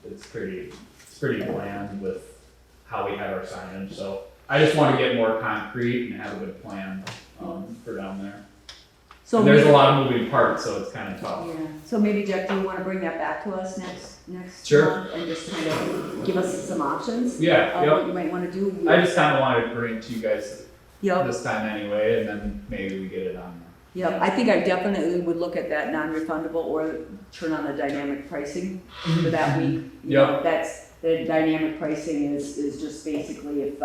it's pretty bland with how we have our signage. So I just want to get more concrete and have a good plan for down there. So and there's a lot of moving parts, so it's kind of tough. Yeah. So maybe Jeff, do you want to bring that back to us next Sure. month and just kind of give us some options? Yeah, of yep. what you might want to do. I just kind of wanted to bring it to you guys Yep. this time anyway, and then maybe we get it on. Yep. I think I definitely would look at that non-refundable or turn on the dynamic pricing for that week. You know, that's the dynamic pricing is just basically if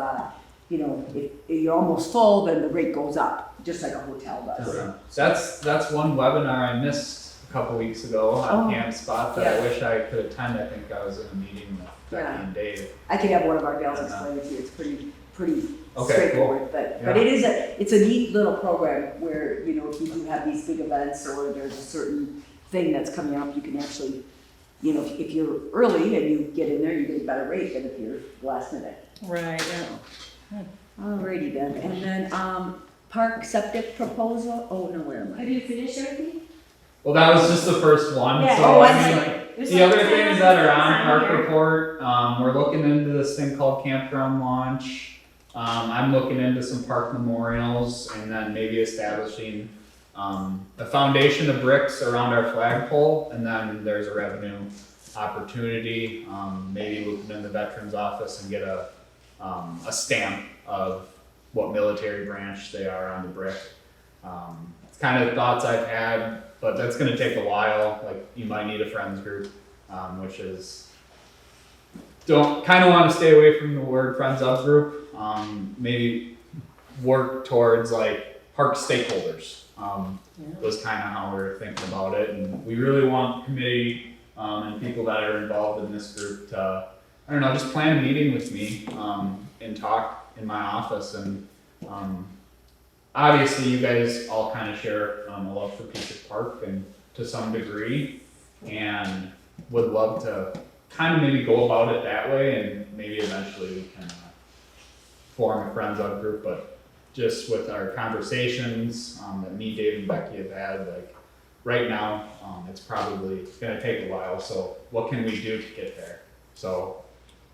if you're almost full, then the rate goes up, just like a hotel does. That's one webinar I missed a couple weeks ago on Camp Spot that I wish I could attend. I think I was in a meeting with Becky and Dave. I could have one of our gals explain it to you. It's pretty straightforward, cool. but it's a neat little program where if you do have these big events or there's a certain thing that's coming up, you can actually if you're early and you get in there, you get a better rate than if you're last minute. Right, Alrighty then, and then park septic proposal. Oh no, where am I? Have you finished everything? Well, that was just the first one. Yeah. So I'm the other things that are on Park Report, we're looking into this thing called Campground Launch. I'm looking into some park memorials and then maybe establishing a foundation of bricks around our flagpole, and then there's a revenue opportunity. Maybe looking in the veterans office and get a stamp of what military branch they are on the brick. It's kind of thoughts I've had, but that's going to take a while. Like you might need a friends group, which is don't kind of want to stay away from the word friends of group. Maybe work towards like park stakeholders. Was kind of how we were thinking about it, and we really want committee and people that are involved in this group to, I don't know, just plan a meeting with me and talk in my office. And obviously, you guys all kind of share a love for Pietrek Park and to some degree, and would love to kind of maybe go about it that way, and maybe eventually we can form a friends of group. But just with our conversations that me, Dave, and Becky have had, like right now, it's probably going to take a while. So what can we do to get there? So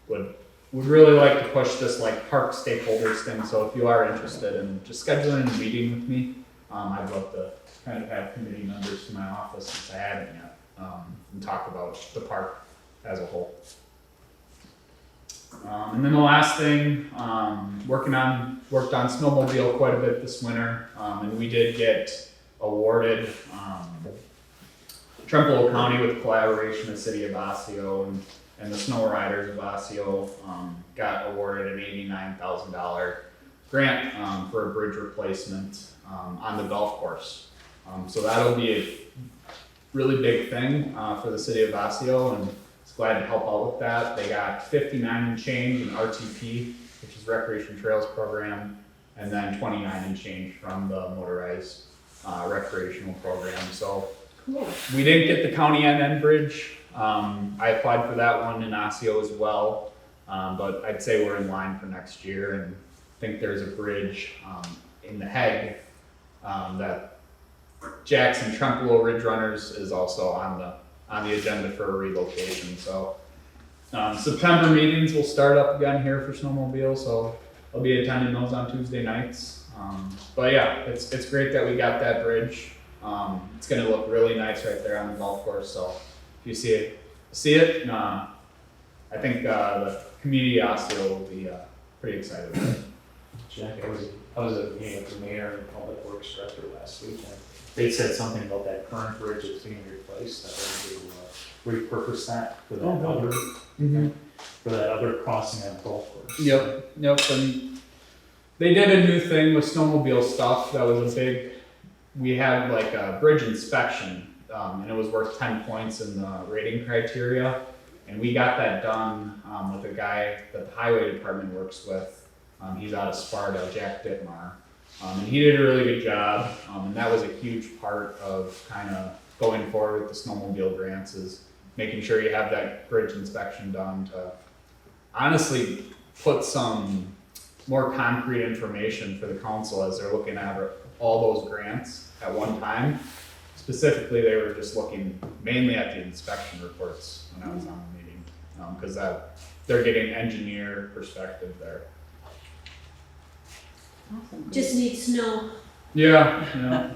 would really like to push this like park stakeholders thing. So if you are interested in just scheduling a meeting with me, I'd love to kind of have committee members to my office since I haven't yet. and talk about the park as a whole. And then the last thing, worked on snowmobile quite a bit this winter, and we did get awarded Trempealeau County with collaboration with the City of Osseo and the Snow Riders of Osseo got awarded an $89,000 grant for a bridge replacement on the golf course. So that'll be a really big thing for the City of Osseo, and glad to help out with that. They got 59 and change in RTP, which is Recreation Trails Program, and then 29 and change from the motorized recreational program. So we didn't get the county end bridge. I applied for that one in Osseo as well, but I'd say we're in line for next year, and I think there's a bridge in the Heg that Jackson Trempealeau Ridge Runners is also on the agenda for a relocation. So September meetings will start up again here for snowmobile, so I'll be attending those on Tuesday nights. But yeah, it's great that we got that bridge. It's gonna look really nice right there on the golf course, so if you see it. I think the community of Osseo will be pretty excited about it. Jack, I was at a meeting with the mayor and public works director last week, and they said something about that current bridge that's being replaced, that they would repurpose that for that other crossing on the golf course. Yep, and they did a new thing with snowmobile stuff that was we had like a bridge inspection, and it was worth 10 points in the rating criteria, and we got that done with a guy that the highway department works with. He's out of Sparta, Jack Dittmar. And he did a really good job, and that was a huge part of kind of going forward with the snowmobile grants, is making sure you have that bridge inspection done to honestly put some more concrete information for the council as they're looking at all those grants at one time. Specifically, they were just looking mainly at the inspection reports when I was on the meeting, because they're getting engineer perspective there. Awesome. Just need snow. Yeah.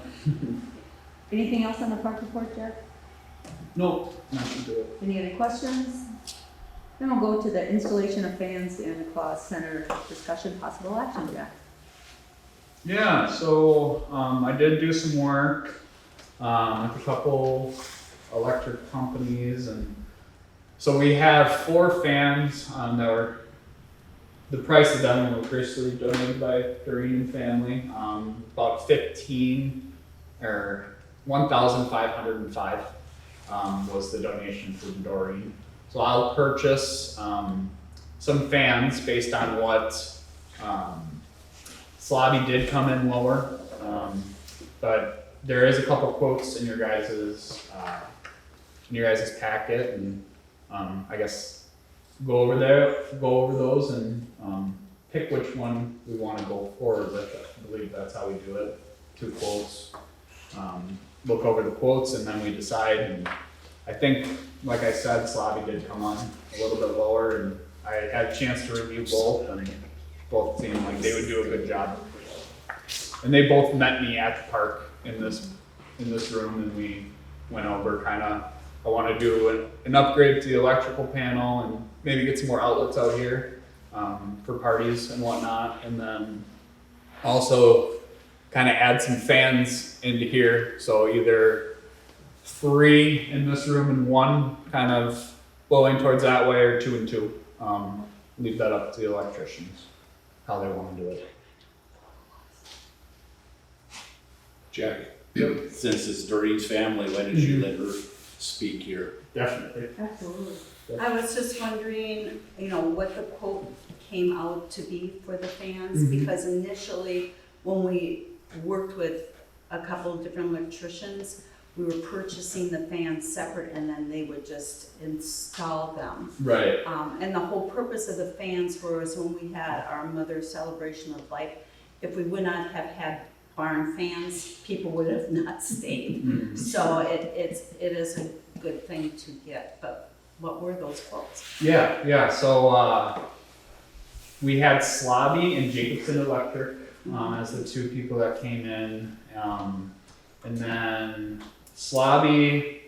Anything else on the park report, Jeff? No, nothing to it. Any other questions? Then we'll go to the installation of fans in the Claus Center discussion, possible action, Jeff. Yeah, so I did do some work with a couple electric companies, and so we have 4 fans that were, the price of them were graciously donated by Doreen family. About 15 or 1,505 was the donation from Doreen. So I'll purchase some fans based on what Slobby did come in lower, but there is a couple quotes in your guys' packet, and I guess go over those and pick which one we want to go forward with. I believe that's how we do it. 2 quotes. Look over the quotes and then we decide. And I think, like I said, Slobby did come on a little bit lower, and I had a chance to review both, and both seemed like they would do a good job. And they both met me at the park in this room, and we went over I want to do an upgrade to the electrical panel and maybe get some more outlets out here for parties and whatnot, and then also kind of add some fans into here. So either 3 in this room and 1 kind of blowing towards that way, or 2 and 2. Leave that up to the electricians, how they want to do it. Jack, since it's Doreen's family, why did you let her speak here? Definitely. Absolutely. I was just wondering, what the quote came out to be for the fans, because initially, when we worked with a couple of different electricians, we were purchasing the fans separate, and then they would just install them. Right. And the whole purpose of the fans was when we had our Mother's Celebration of Life, if we would not have had barn fans, people would have not stayed. So it is a good thing to get, but what were those quotes? Yeah. So we had Slobby and Jacobson Electric as the 2 people that came in, and then Slobby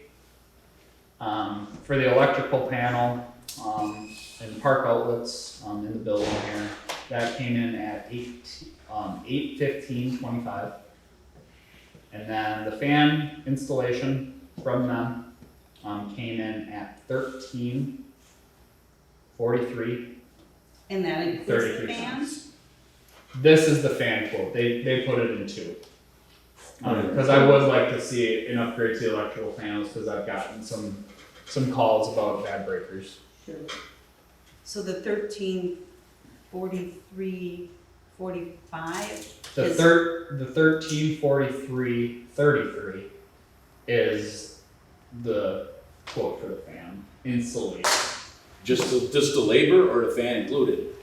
For the electrical panel, and park outlets, in the building here, that came in at $815.25. And then the fan installation from them, came in at $1343. And that includes 33 the fans? This is the fan quote. They put it in two. Because I would like to see an upgrade to the electrical panels because I've gotten some calls about bad breakers. Sure. So the 1343.45. The 1343.33 is the quote for the fan installation. Just the labor or the fan included?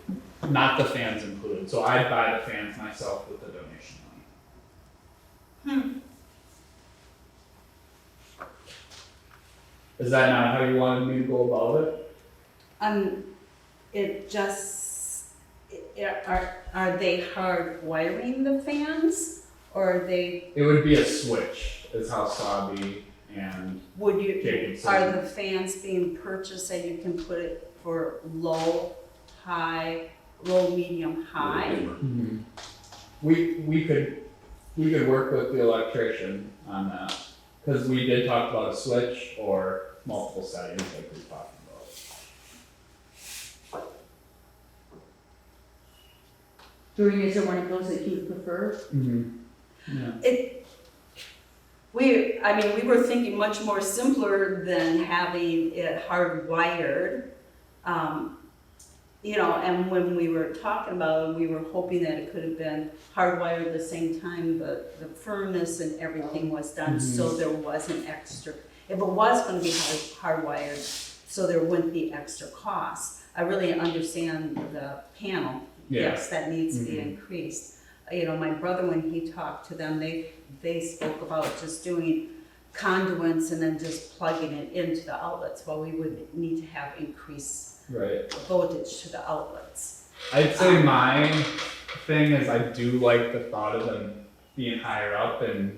Not the fans included. So I'd buy the fans myself with the donation money. Is that not how you wanted me to go about it? It just, are they hard wiring the fans, or are they, It would be a switch, is how Sabi and Jacobson. are the fans being purchased that you can put it for low, medium, high? Mhm. We could work with the electrician on that, because we did talk about a switch or multiple settings like we talked about. Doreen, is there one of those that you would prefer? Yeah. We were thinking much more simpler than having it hardwired. And when we were talking about it, we were hoping that it could have been hardwired at the same time, but the furnace and everything was done, so there wasn't extra. If it was gonna be hardwired, so there wouldn't be extra costs. I really understand the panel. Yeah. Yes, that needs to be increased. My brother, when he talked to them, they spoke about just doing conduits and then just plugging it into the outlets. Well, we would need to have increased Right. voltage to the outlets. I'd say my thing is I do like the thought of them being higher up and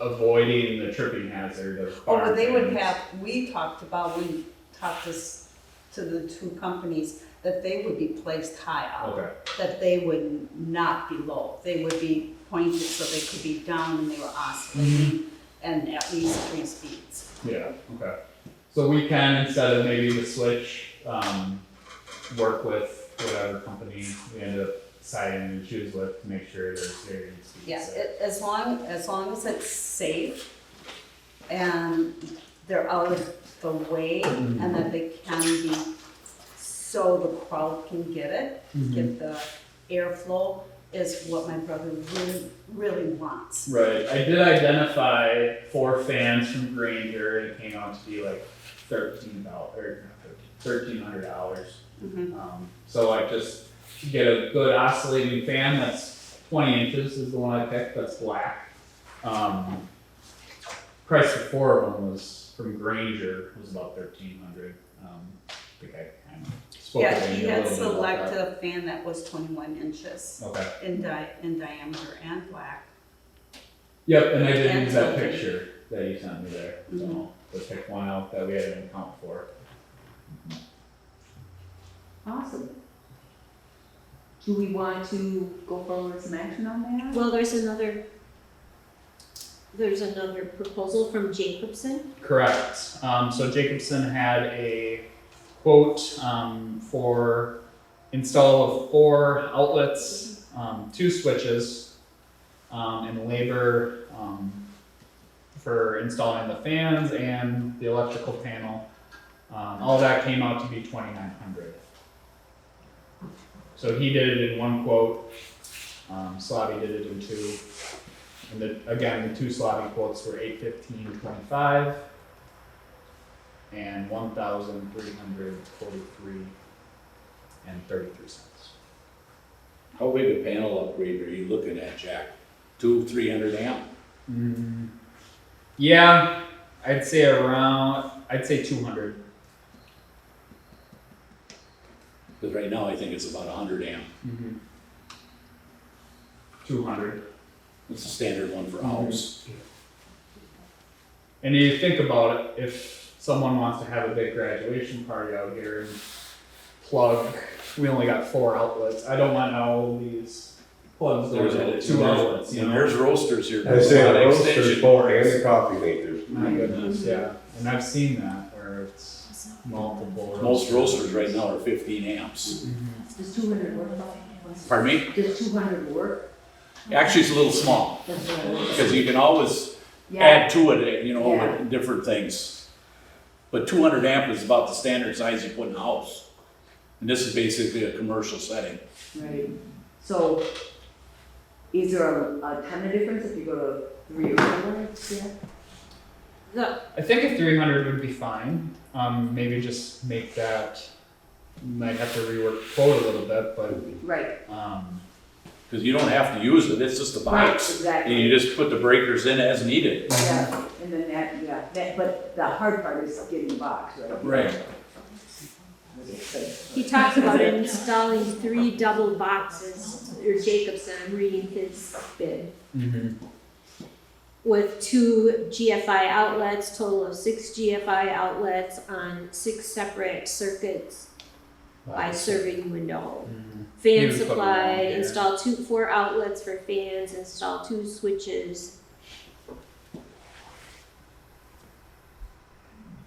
avoiding the tripping hazard of Oh, but they would fans. have, we talked about, when we talked this to the two companies, that they would be placed high up. Okay. That they would not be low. They would be pointed so they could be down and they were oscillating and at least 3 speeds. Yeah, okay. So we can, instead of maybe the switch, work with whatever company we end up deciding to choose with to make sure there's varying speeds. Yeah, as long as it's safe and they're out of the way and that they can be, so the crowd can get it, get the airflow, is what my brother really wants. Right. I did identify 4 fans from Granger, and it came out to be like $1,300. So like just to get a good oscillating fan that's 20 inches is the one I picked. That's black. Price for 4 of them was from Granger was about $1,300. I think I kind of spoke Yeah, to he Amy a had little bit about selected that. a fan that was 21 inches Okay. in diameter and black. Yep, and I did And use that tilting. picture that you sent me there. So to pick one out that we had an account for. Awesome. Do we want to go forward with some action on that? Well, there's another proposal from Jacobson. Correct. So Jacobson had a quote for install of 4 outlets, 2 switches, and labor for installing the fans and the electrical panel. All that came out to be $2,900. So he did it in 1 quote. Slavi did it in 2. And the 2 Slavi quotes were $815.25 and $1,343.33. How big a panel upgrade are you looking at, Jack? 200-300 amp? Yeah, I'd say 200. Because right now I think it's about 100 amp. 200. It's a standard one for a house. And you think about it, if someone wants to have a big graduation party out here and plug, we only got 4 outlets. I don't want all these plugs going to 2 outlets, you And know? there's roasters here. I say Not the roasters, extension. 4 and the coffee makers. My goodness, yeah. And I've seen that where it's multiple. Most roasters right now are 15 amps. Does 200 work? Pardon me? Does 200 work? Actually, it's a little small, That's what I was- because you can always Yeah, add to it, you know, Yeah. with different things. But 200 amp is about the standard size you put in a house. And this is basically a commercial setting. right. So is there a ton of difference if you go to 3 or 4? Yeah. I think a 300 would be fine. Maybe just make that, might have to rework the quote a little bit, but, Right, Because you don't have to use it, it's just a right, box. And exactly. you just put the breakers in as needed. Yeah, and then but the hard part is getting the box, right? Right. He talks about installing 3 double boxes, or Jacobson, I'm reading his bid, with 2 GFI outlets, total of 6 GFI outlets on 6 separate circuits by serving window. He Fan was putting it on supplied, here. install 4 outlets for fans, install 2 switches.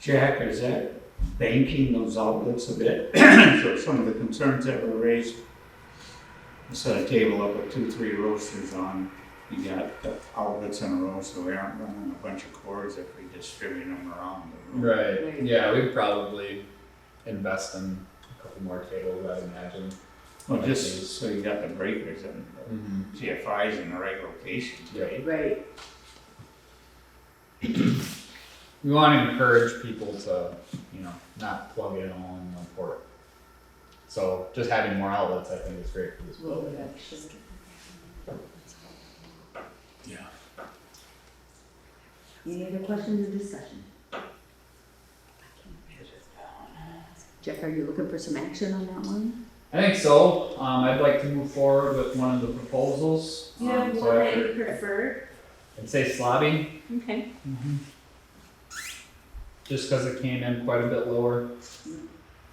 Jack, is that banking those outlets a bit? So some of the concerns that were raised, set a table up with 2, 3 roasters on, you got the outlets in a row, so we aren't running a bunch of cords if we distribute them around the room. right, yeah, we'd probably invest in a couple more tables, I'd imagine. Well, just so you got the breakers and the GFIs in the right locations, right? Right, We want to encourage people to, you know, not plug it all in one port. So just having more outlets, I think, is great for this. well, we have to- Yeah. Any other questions or discussion? Jeff, are you looking for some action on that one? I think so. I'd like to move forward with one of the proposals. You have So one that after- you prefer? I'd say Slobby, Okay. just because it came in quite a bit lower.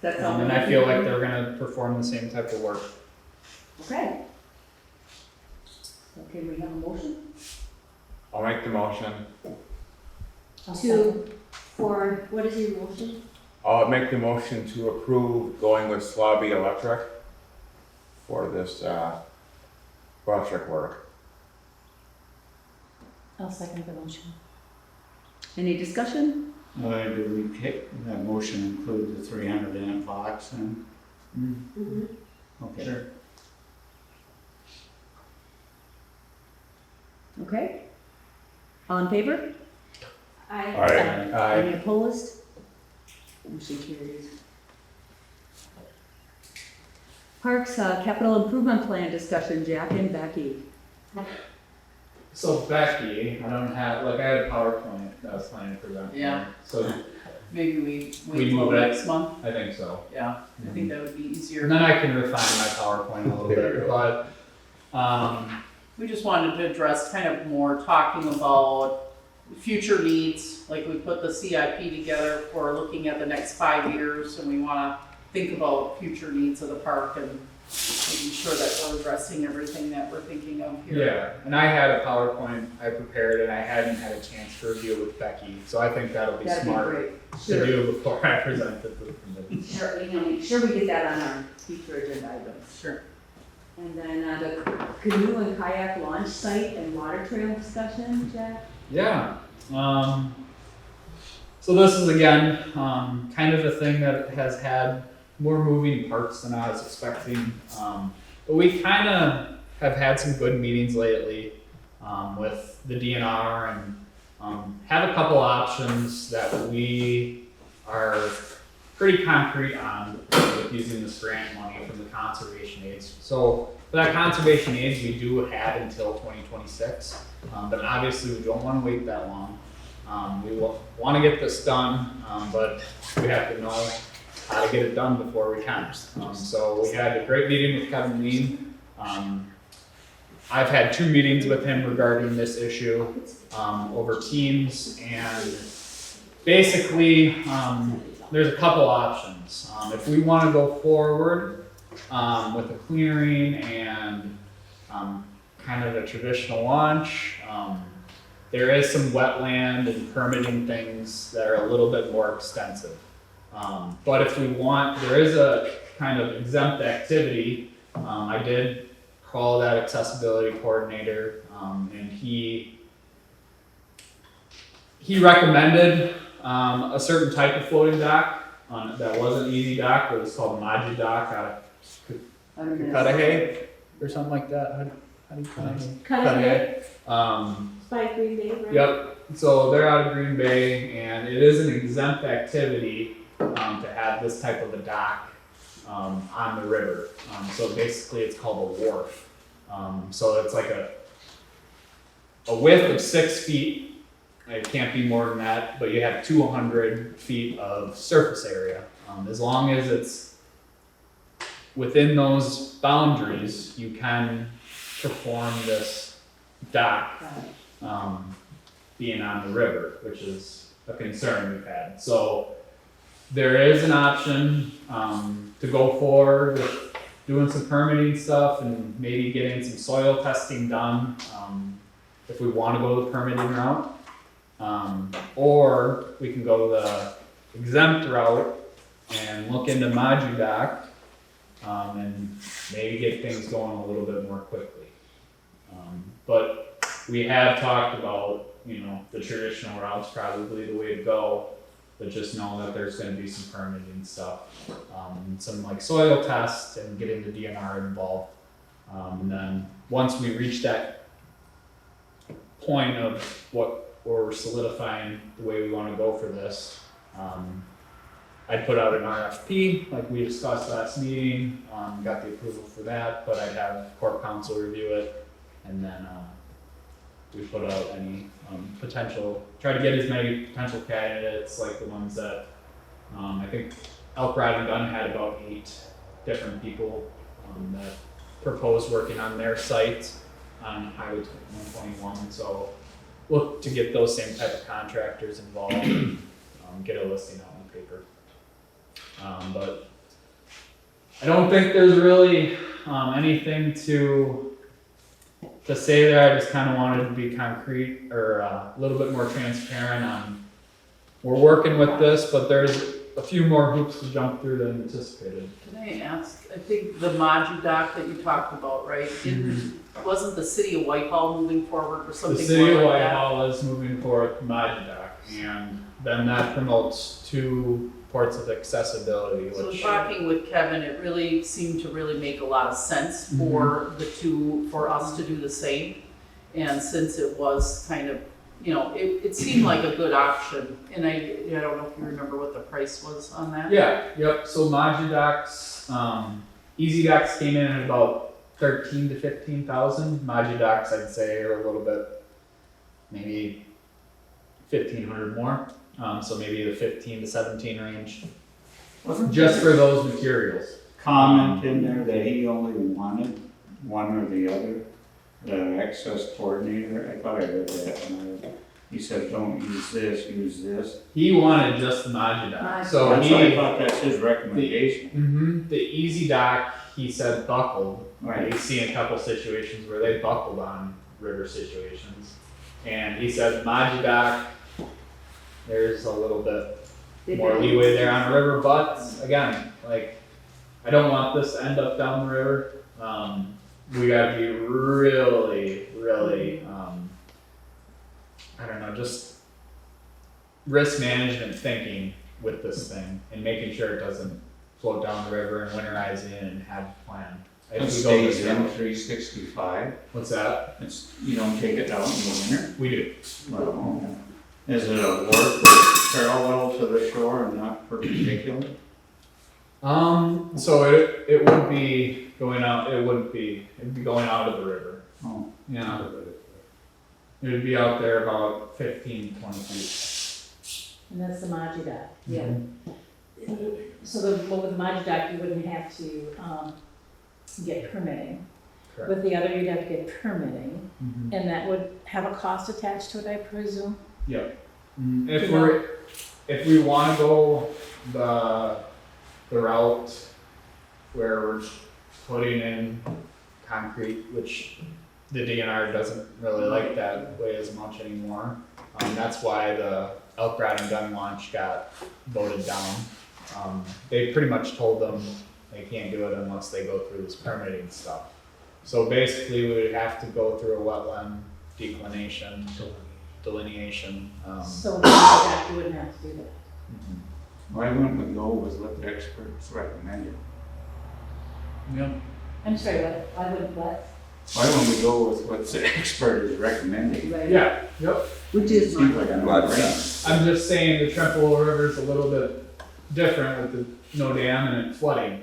That's And I feel like they're gonna perform the same type of work. Okay. Okay, we have a motion? I'll make the motion. For, what is your motion? I'll make the motion to approve going with Slobby Electric for this, electric work. I'll second the motion. Any discussion? Do we pick, that motion include the 300 amp box then? Mm-hmm. Okay. Sure. Okay. All in favor? I Any opposed? Motion carries. Parks, capital improvement plan discussion, Jack and Becky. So Becky, I don't have, like, I had a PowerPoint that I was planning to present. Yeah. So Maybe we We wait till move it. next month, I think so. yeah, I think that would be easier. And then I can refine my PowerPoint a little There you bit, go. but, We just wanted to address kind of more talking about future needs, like we put the CIP together for looking at the next 5 years, and we wanna think about future needs of the park and making sure that we're addressing everything that we're thinking of here. yeah, and I had a PowerPoint I prepared and I hadn't had a chance to review it with Becky, so I think that'll be That'd be smart great. to Sure. do before I present it to the committee. Sure, make sure we get that on our future agenda items. Sure. And then the canoe and kayak launch site and water trail discussion, Jack? Yeah. So this is again kind of a thing that has had more moving parts than I was expecting. But we kind of have had some good meetings lately with the DNR and have a couple options that we are pretty concrete on with using this grant money from the conservation aids. So for that conservation aids, we do have until 2026, but obviously we don't want to wait that long. We want to get this done, but we have to know how to get it done before we can. So we had a great meeting with Kevin Lean. I've had 2 meetings with him regarding this issue over Teams, and basically, there's a couple options. If we want to go forward with the clearing and kind of a traditional launch, there is some wetland and permitting things that are a little bit more extensive. But if we want, there is a kind of exempt activity. I did call that accessibility coordinator, and he recommended a certain type of floating dock that wasn't easy dock, but it's called Maji dock out of Cudahy or something like that. How do you pronounce it? Cudahy. Cudahy. By Green Bay, right? Yep. So they're out of Green Bay, and it is an exempt activity to have this type of a dock on the river. So basically, it's called a wharf. So it's like a width of 6 feet. It can't be more than that, but you have 200 feet of surface area. As long as it's within those boundaries, you can perform this dock being on the river, which is a concern we've had. So there is an option to go forward with doing some permitting stuff and maybe getting some soil testing done if we want to go the permitting route. Or we can go the exempt route and look into Maji dock and maybe get things going a little bit more quickly. But we have talked about, the traditional route's probably the way to go, but just know that there's gonna be some permitting stuff. Some like soil tests and getting the DNR involved. And then once we reach that point of what we're solidifying the way we wanna go for this, I'd put out an RFP, like we discussed last meeting, got the approval for that, but I'd have Corp Council review it, and then, we put out any, try to get as many potential candidates, like the ones that, I think Elk Rod and Gun had about 8 different people, that proposed working on their site on Highway 121, so look to get those same type of contractors involved, and, get a listing out on paper. But I don't think there's really anything to say there. I just kind of wanted to be concrete or a little bit more transparent on we're working with this, but there's a few more hoops to jump through than anticipated. Can I ask, I think the Maji dock that you talked about, right? Wasn't the city of Whitehall moving forward or something? The city of more like that? Whitehall is moving forward with Maji dock, and then that promotes 2 ports of accessibility, So which talking with Kevin, it really seemed to really make a lot of sense for for us to do the same. And since it was kind of, it seemed like a good option. And I don't know if you remember what the price was on that. Yeah, yep. So Maji docks, easy docks came in at about 13 to 15,000. Maji docks, I'd say, are a little bit, maybe 1,500 more. So maybe the 15 to 17 range, just for those materials. Comment in there that he only wanted one or the other, the access coordinator. I thought I read that. And he said, don't use this, use this. He wanted just the Maji dock. So That's what I thought that's his recommendation. The easy dock, he said buckled. Right. He's seen a couple situations where they buckled on river situations. And he said Maji dock, there's a little bit more leeway there on the river, but again, I don't want this to end up down the river. We gotta be really, really, just risk management thinking with this thing and making sure it doesn't float down the river and winterize in and have a plan. It stays in 365. What's that? You don't take it out in the winter? We do. Well, is it a work that's parallel to the shore and not perpendicular? So it would be going out, it'd be going out of the river. Oh. Yeah. It would be out there about 15, 20 feet. And that's the Maji dock. Yeah. So with the Maji dock, you wouldn't have to get permitting. Correct. With the other, you'd have to get permitting, Mhm. and that would have a cost attached to it, I presume? Yep. If we're, if we wanna go the route where we're putting in concrete, which the DNR doesn't really like that way as much anymore. That's why the elk rod and gun launch got voted down. They pretty much told them they can't do it unless they go through this permitting stuff. So basically, we would have to go through a wetland declination, delineation. So that you wouldn't have to do that. Why wouldn't we go with what the experts recommended? Yep. I'm sorry, what, I wouldn't what? Why wouldn't we go with what the expert is recommending? Right. Yeah, yep. Which is Seems like a no-brainer. I'm just saying the Trempealeau River is a little bit different with the no dam and it flooding.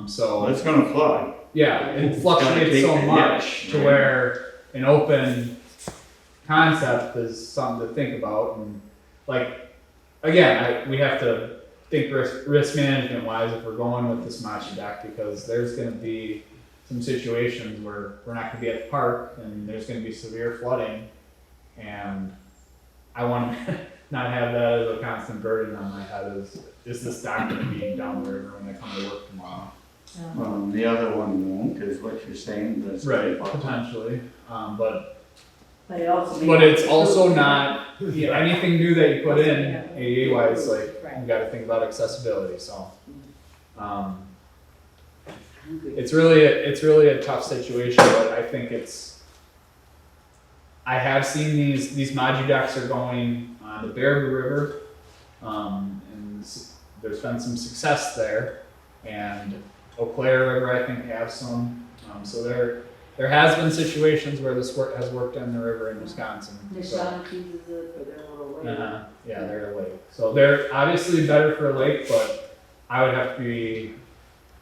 So Well, it's gonna flood. yeah, it fluctuates so take the much hit, to right? where an open concept is something to think about. And like, again, we have to think risk management wise if we're going with this machi dock, because there's going to be some situations where we're not going to be at the park and there's going to be severe flooding, and I want to not have that as a constant burden on my head. Is this dock going to be down the river when I come to work tomorrow? The other one won't, is what you're saying, that's. Right, potentially, but But it also. But it's also not, anything new that you put in, ADA wise, like, you gotta think about accessibility, so. It's really a tough situation, but I think I have seen these Maji decks are going on the Baraboo River, and there's been some success there, and Eau Claire River, I think, have some, so there has been situations where this has worked on the river in Wisconsin. Nishana uses it for their little lake. Yeah, they're a lake. So they're obviously better for a lake, but I would have to be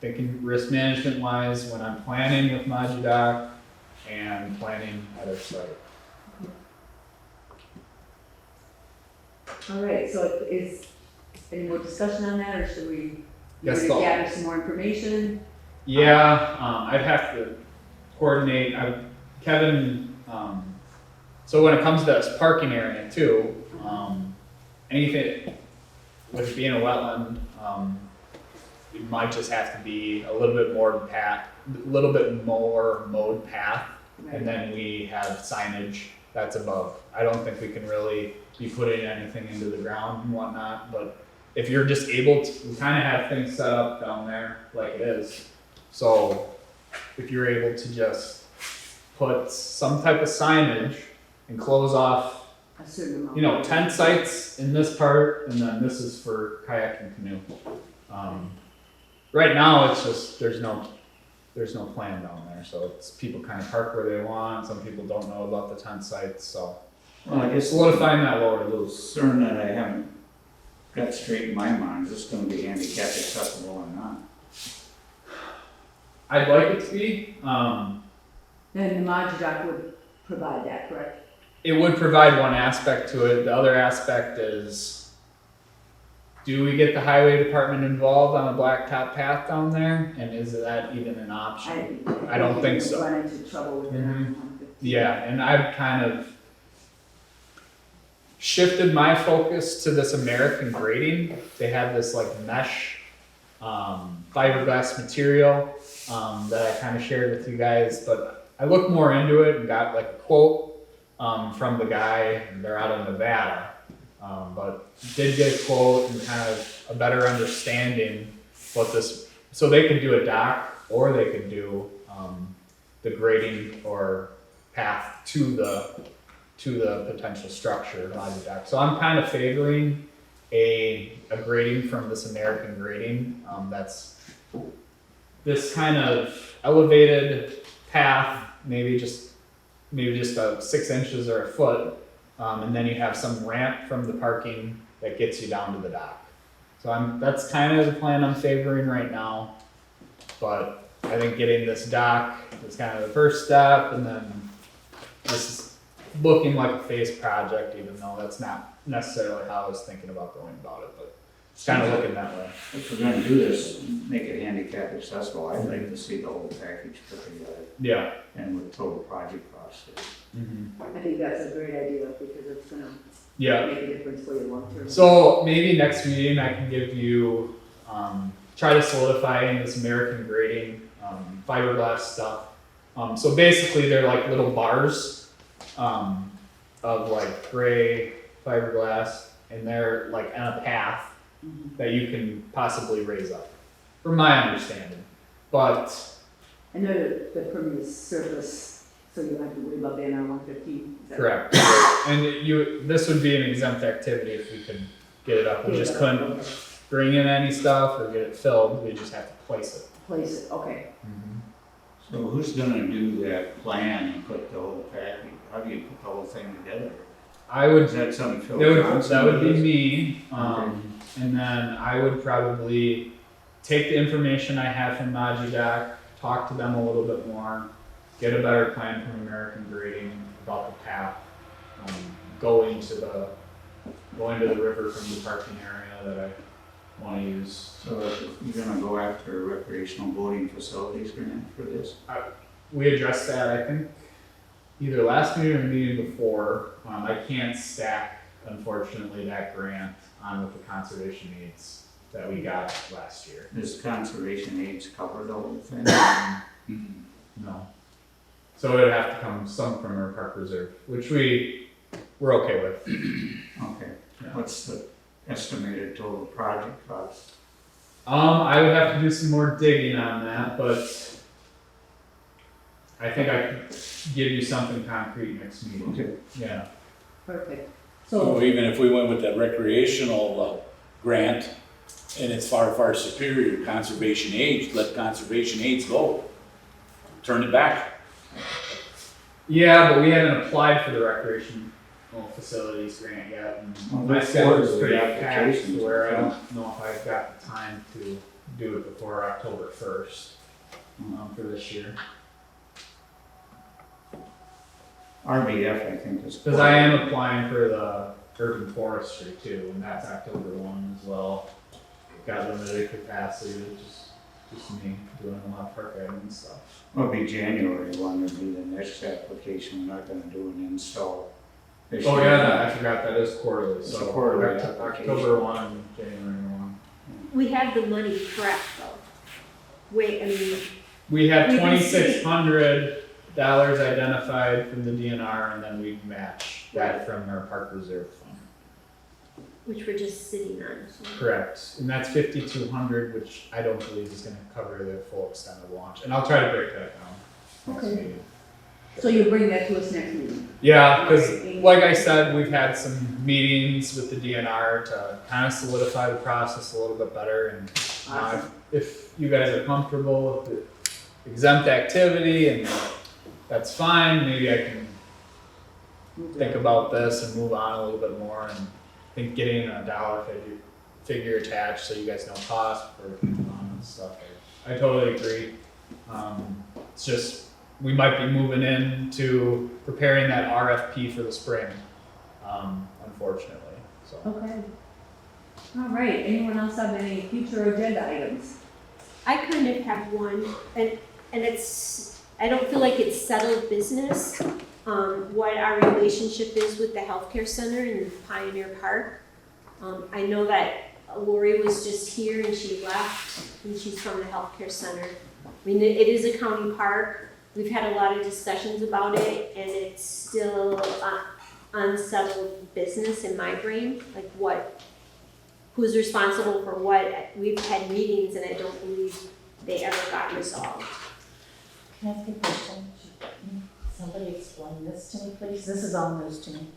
thinking risk management wise when I'm planning with Maji Dock and planning at our site. All right, so is any more discussion on that, or should we Yes, gather some more information? Yeah, I'd have to coordinate. Kevin, so when it comes to this parking area too, anything with being a wetland, it might just have to be a little bit more mowed path, and then we have signage that's above. I don't think we can really be putting anything into the ground and whatnot, but if you're just able to, we kind of have things set up down there like it is. So if you're able to just put some type of signage and close off, A certain amount. tent sites in this part, and then this is for kayak and canoe. Right now, it's just, there's no plan down there, so it's people kind of park where they want. Some people don't know about the tent sites, so. Well, I guess Solidifying that lower loop. concern that I haven't got straight in my mind, is this gonna be handicap accessible or not? I'd like it to be. Then the Maji Dock would provide that, correct? It would provide one aspect to it. The other aspect is, do we get the highway department involved on a blacktop path down there? And is that even an option? I don't think so. Run into trouble with that. Yeah, and I've kind of shifted my focus to this American grading. They have this like mesh fiberglass material that I kind of shared with you guys, but I looked more into it and got like a quote from the guy, and they're out of Nevada, but did get a quote and kind of a better understanding what this, so they could do a dock or they could do the grading or path to the potential structure of the dock. So I'm kind of favoring a grading from this American grading that's this kind of elevated path, maybe just 6 inches or a foot, and then you have some ramp from the parking that gets you down to the dock. So that's kind of the plan I'm favoring right now, but I think getting this dock is kind of the first step, and then this is looking like a phased project, even though that's not necessarily how I was thinking about going about it, but it's kind of looking that way. If we're gonna do this, make it handicap accessible, I'd like to see the whole package put together Yeah. and with total project cost. I think that's a great idea because it's gonna Yeah. make a difference for you long term. So maybe next meeting I can give you, try to solidify in this American grading, fiberglass stuff. So basically they're like little bars, of like gray fiberglass, and they're like on a path that you can possibly raise up, from my understanding. But I know that the permeable surface, so you don't have to worry about the NR 115. correct. And this would be an exempt activity if we could get it up. We just couldn't bring in any stuff or get it filled. We just have to place it. Place it, okay. So who's gonna do that plan and put the whole package, how do you put the whole thing together? I would Is that something Phil That Johnson would be does? me, and then I would probably take the information I have from Magidoc, talk to them a little bit more, get a better plan from American Grading about the path, going to the river from the parking area that I want to use. So you're gonna go after a recreational boating facilities grant for this? We addressed that, I think, either last meeting or the meeting before. I can't stack, unfortunately, that grant on with the conservation needs that we got last year. Does conservation aids cover the whole thing? No. So it'd have to come some from our park reserve, which we're okay with. Okay, Yeah. what's the estimated total project cost? I would have to do some more digging on that, but I think I could give you something concrete next meeting. Okay. Yeah. Perfect. So even if we went with that recreational grant, and it's far, far superior to conservation aids, let conservation aids go. Turn it back. Yeah, but we haven't applied for the recreational facilities grant yet. And Well, my that's schedule's part of pretty the packed applications. to where I don't know if I've got the time to do it before October 1st for this year. RBF, I think, is. Because I am applying for the urban forestry too, and that's October 1 as well. Got limited capacity, which is just me doing a lot of park admin stuff. Will be January 1 would be the next application, we're not gonna do an install. this Oh year. yeah, I forgot that is quarterly, It's so a quarterly October application. 1, January 1. We have the money correct though. Wait, I mean, We have We can see. $2,600 identified from the DNR, and then we match that from our park reserve fund. which we're just sitting on. So. Correct, and that's 5,200, which I don't believe is gonna cover the full extent of launch, and I'll try to break that down. next Okay. meeting. So you'll bring that to us next meeting? Yeah, because like I said, we've had some meetings with the DNR to kind of solidify the process a little bit better, and Awesome. if you guys are comfortable with the exempt activity, and that's fine, maybe I can think about this and move on a little bit more, and think getting a dollar figure attached so you guys know cost for and stuff. I totally agree. It's just, we might be moving into preparing that RFP for the spring, unfortunately, so. Okay. All right, anyone else have any future agenda items? I kind of have one, and it's, I don't feel like it's settled business, what our relationship is with the healthcare center in Pioneer Park. I know that Lori was just here and she left, and she's from the healthcare center. I mean, it is a county park. We've had a lot of discussions about it, and it's still unsettled business in my brain, like who's responsible for what. We've had meetings and I don't believe they ever got resolved. Can I ask a question? Can somebody explain this to me, please? This is all news to me.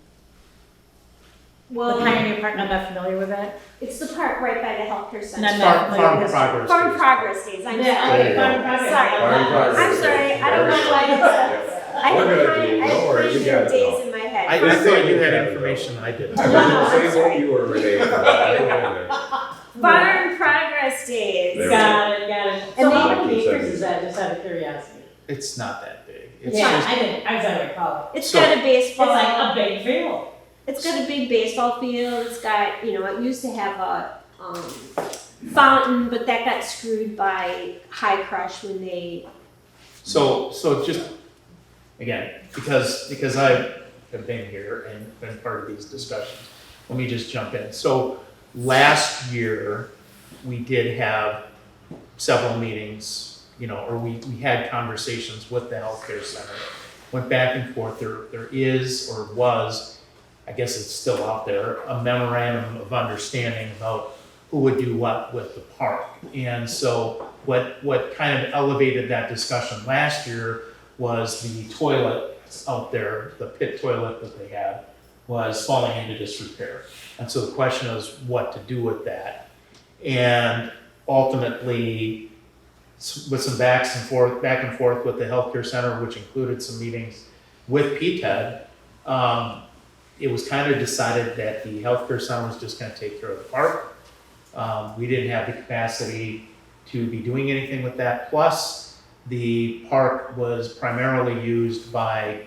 The Pioneer Park, I'm not familiar with that. It's the park right by the healthcare center. And I'm not familiar Farm with this. progress. Farm Progress Days, I'm Yeah, sorry. okay, Farm Progress. Sorry. Farm Progress. I'm sorry, I don't know why I We're gonna have do- don't worry, you got it days all. in my head. I thought you had information I didn't. I was gonna say what you were, Renee. Farm Progress Days. There we Got it. And So they- how many acres is that, just out of curiosity? It's not that big. It's Yeah, just, I didn't recall. It's So- got a It's baseball. like a big field. It's got a big baseball field. It's got, it used to have a fountain, but that got screwed by High Crush when they. so just again, because I have been here and been part of these discussions, let me just jump in. So last year, we did have several meetings, or we had conversations with the healthcare center, went back and forth. There is or was, I guess it's still out there, a memorandum of understanding about who would do what with the park. And so what kind of elevated that discussion last year was the toilets out there, the pit toilet that they had was falling into disrepair. And so the question is what to do with that. And ultimately, with some back and forth with the healthcare center, which included some meetings with PTED, it was kind of decided that the healthcare center was just going to take care of the park. We didn't have the capacity to be doing anything with that. Plus, the park was primarily used by,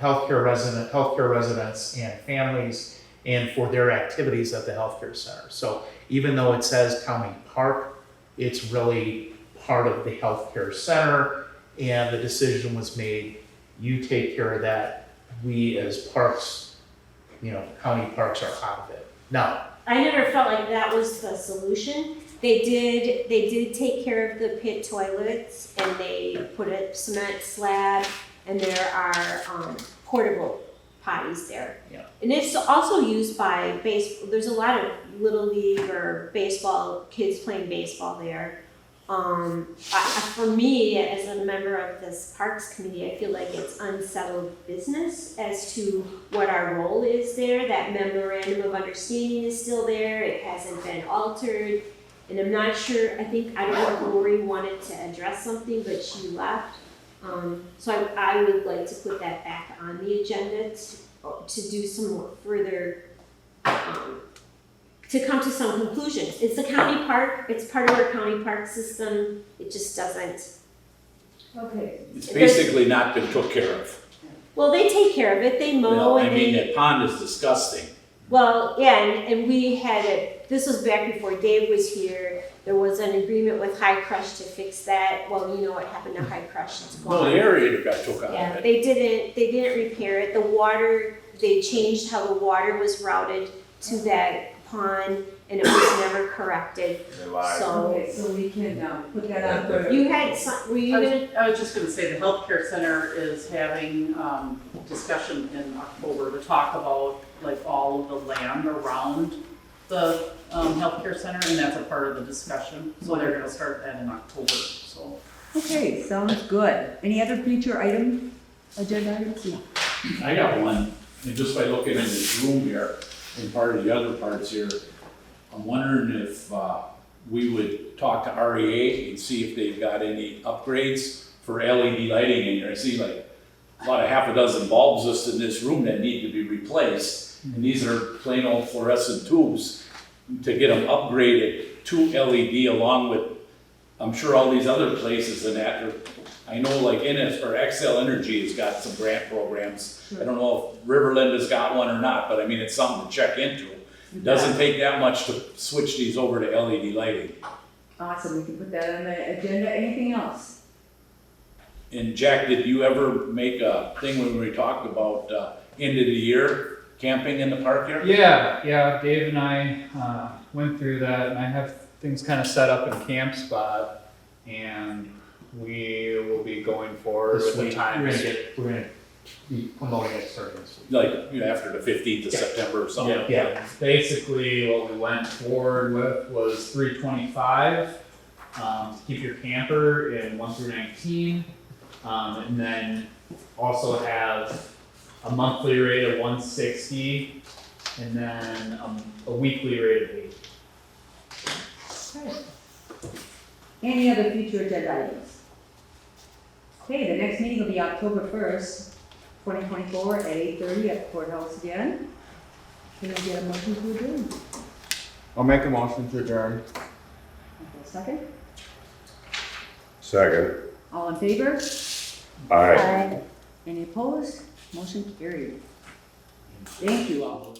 healthcare residents and families, and for their activities at the healthcare center. So even though it says county park, it's really part of the healthcare center, and the decision was made, you take care of that. We as parks, county parks are out of it. Now, I never felt like that was the solution. They did take care of the pit toilets, and they put a cement slab, and there are portable potties there. Yeah. And it's also used by there's a lot of little league or baseball kids playing baseball there. For me, as a member of this Parks Committee, I feel like it's unsettled business as to what our role is there. That memorandum of understanding is still there. It hasn't been altered. And I'm not sure, I don't know if Lori wanted to address something, but she left. So I would like to put that back on the agenda to do some more further, to come to some conclusions. It's a county park, it's part of our county park system, it just doesn't. Okay. It's basically not been took care of. Well, they take care of it, they mow and they. That pond is disgusting. Well, yeah, and we had this was back before Dave was here, there was an agreement with High Crush to fix that. Well, you know what happened to High Crush, it's gone. No, the aerator got took out Yeah, of it. they didn't repair it. The water, they changed how the water was routed to that pond, and it was never corrected. So Okay, so we can put that on for. you had some, were you gonna? I was just gonna say, the healthcare center is having, discussion in October to talk about like all of the land around the, healthcare center, and that's a part of the discussion. So they're gonna start that in October, so. Okay, sounds good. Any other future agenda items? No. I got one, and just by looking in this room here, and part of the other parts here, I'm wondering if we would talk to REA and see if they've got any upgrades for LED lighting in here. I see like about half a dozen bulbs just in this room that need to be replaced, and these are plain old fluorescent tubes. To get them upgraded to LED along with, I'm sure all these other places in that, I know like XL Energy has got some grant programs. I don't know if Riverland has got one or not, but I mean, it's something to check into. It doesn't take that much to switch these over to LED lighting. Awesome, we can put that on the agenda. Anything else? And Jack, did you ever make a thing when we talked about end of the year camping in the park here? Yeah, Dave and I went through that, and I have things kind of set up in Camp Spot, and we will be going forward This with the week, times. we're gonna be promoting it starting this week. Like after the 15th of Yeah. September or something? Yeah. Basically, what we went forward with was 325 to keep your camper in 1 through 19, and then also have a monthly rate of 160, and then a weekly rate of 80. Okay. Any other future agenda items? Okay, the next meeting will be October 1st, 2024 at 8:30 at the courthouse again. Can I get a motion to adjourn? I'll make a motion to adjourn. Okay, second? Second. All in favor? Aye. Any opposed? Motion carried. Thank you all.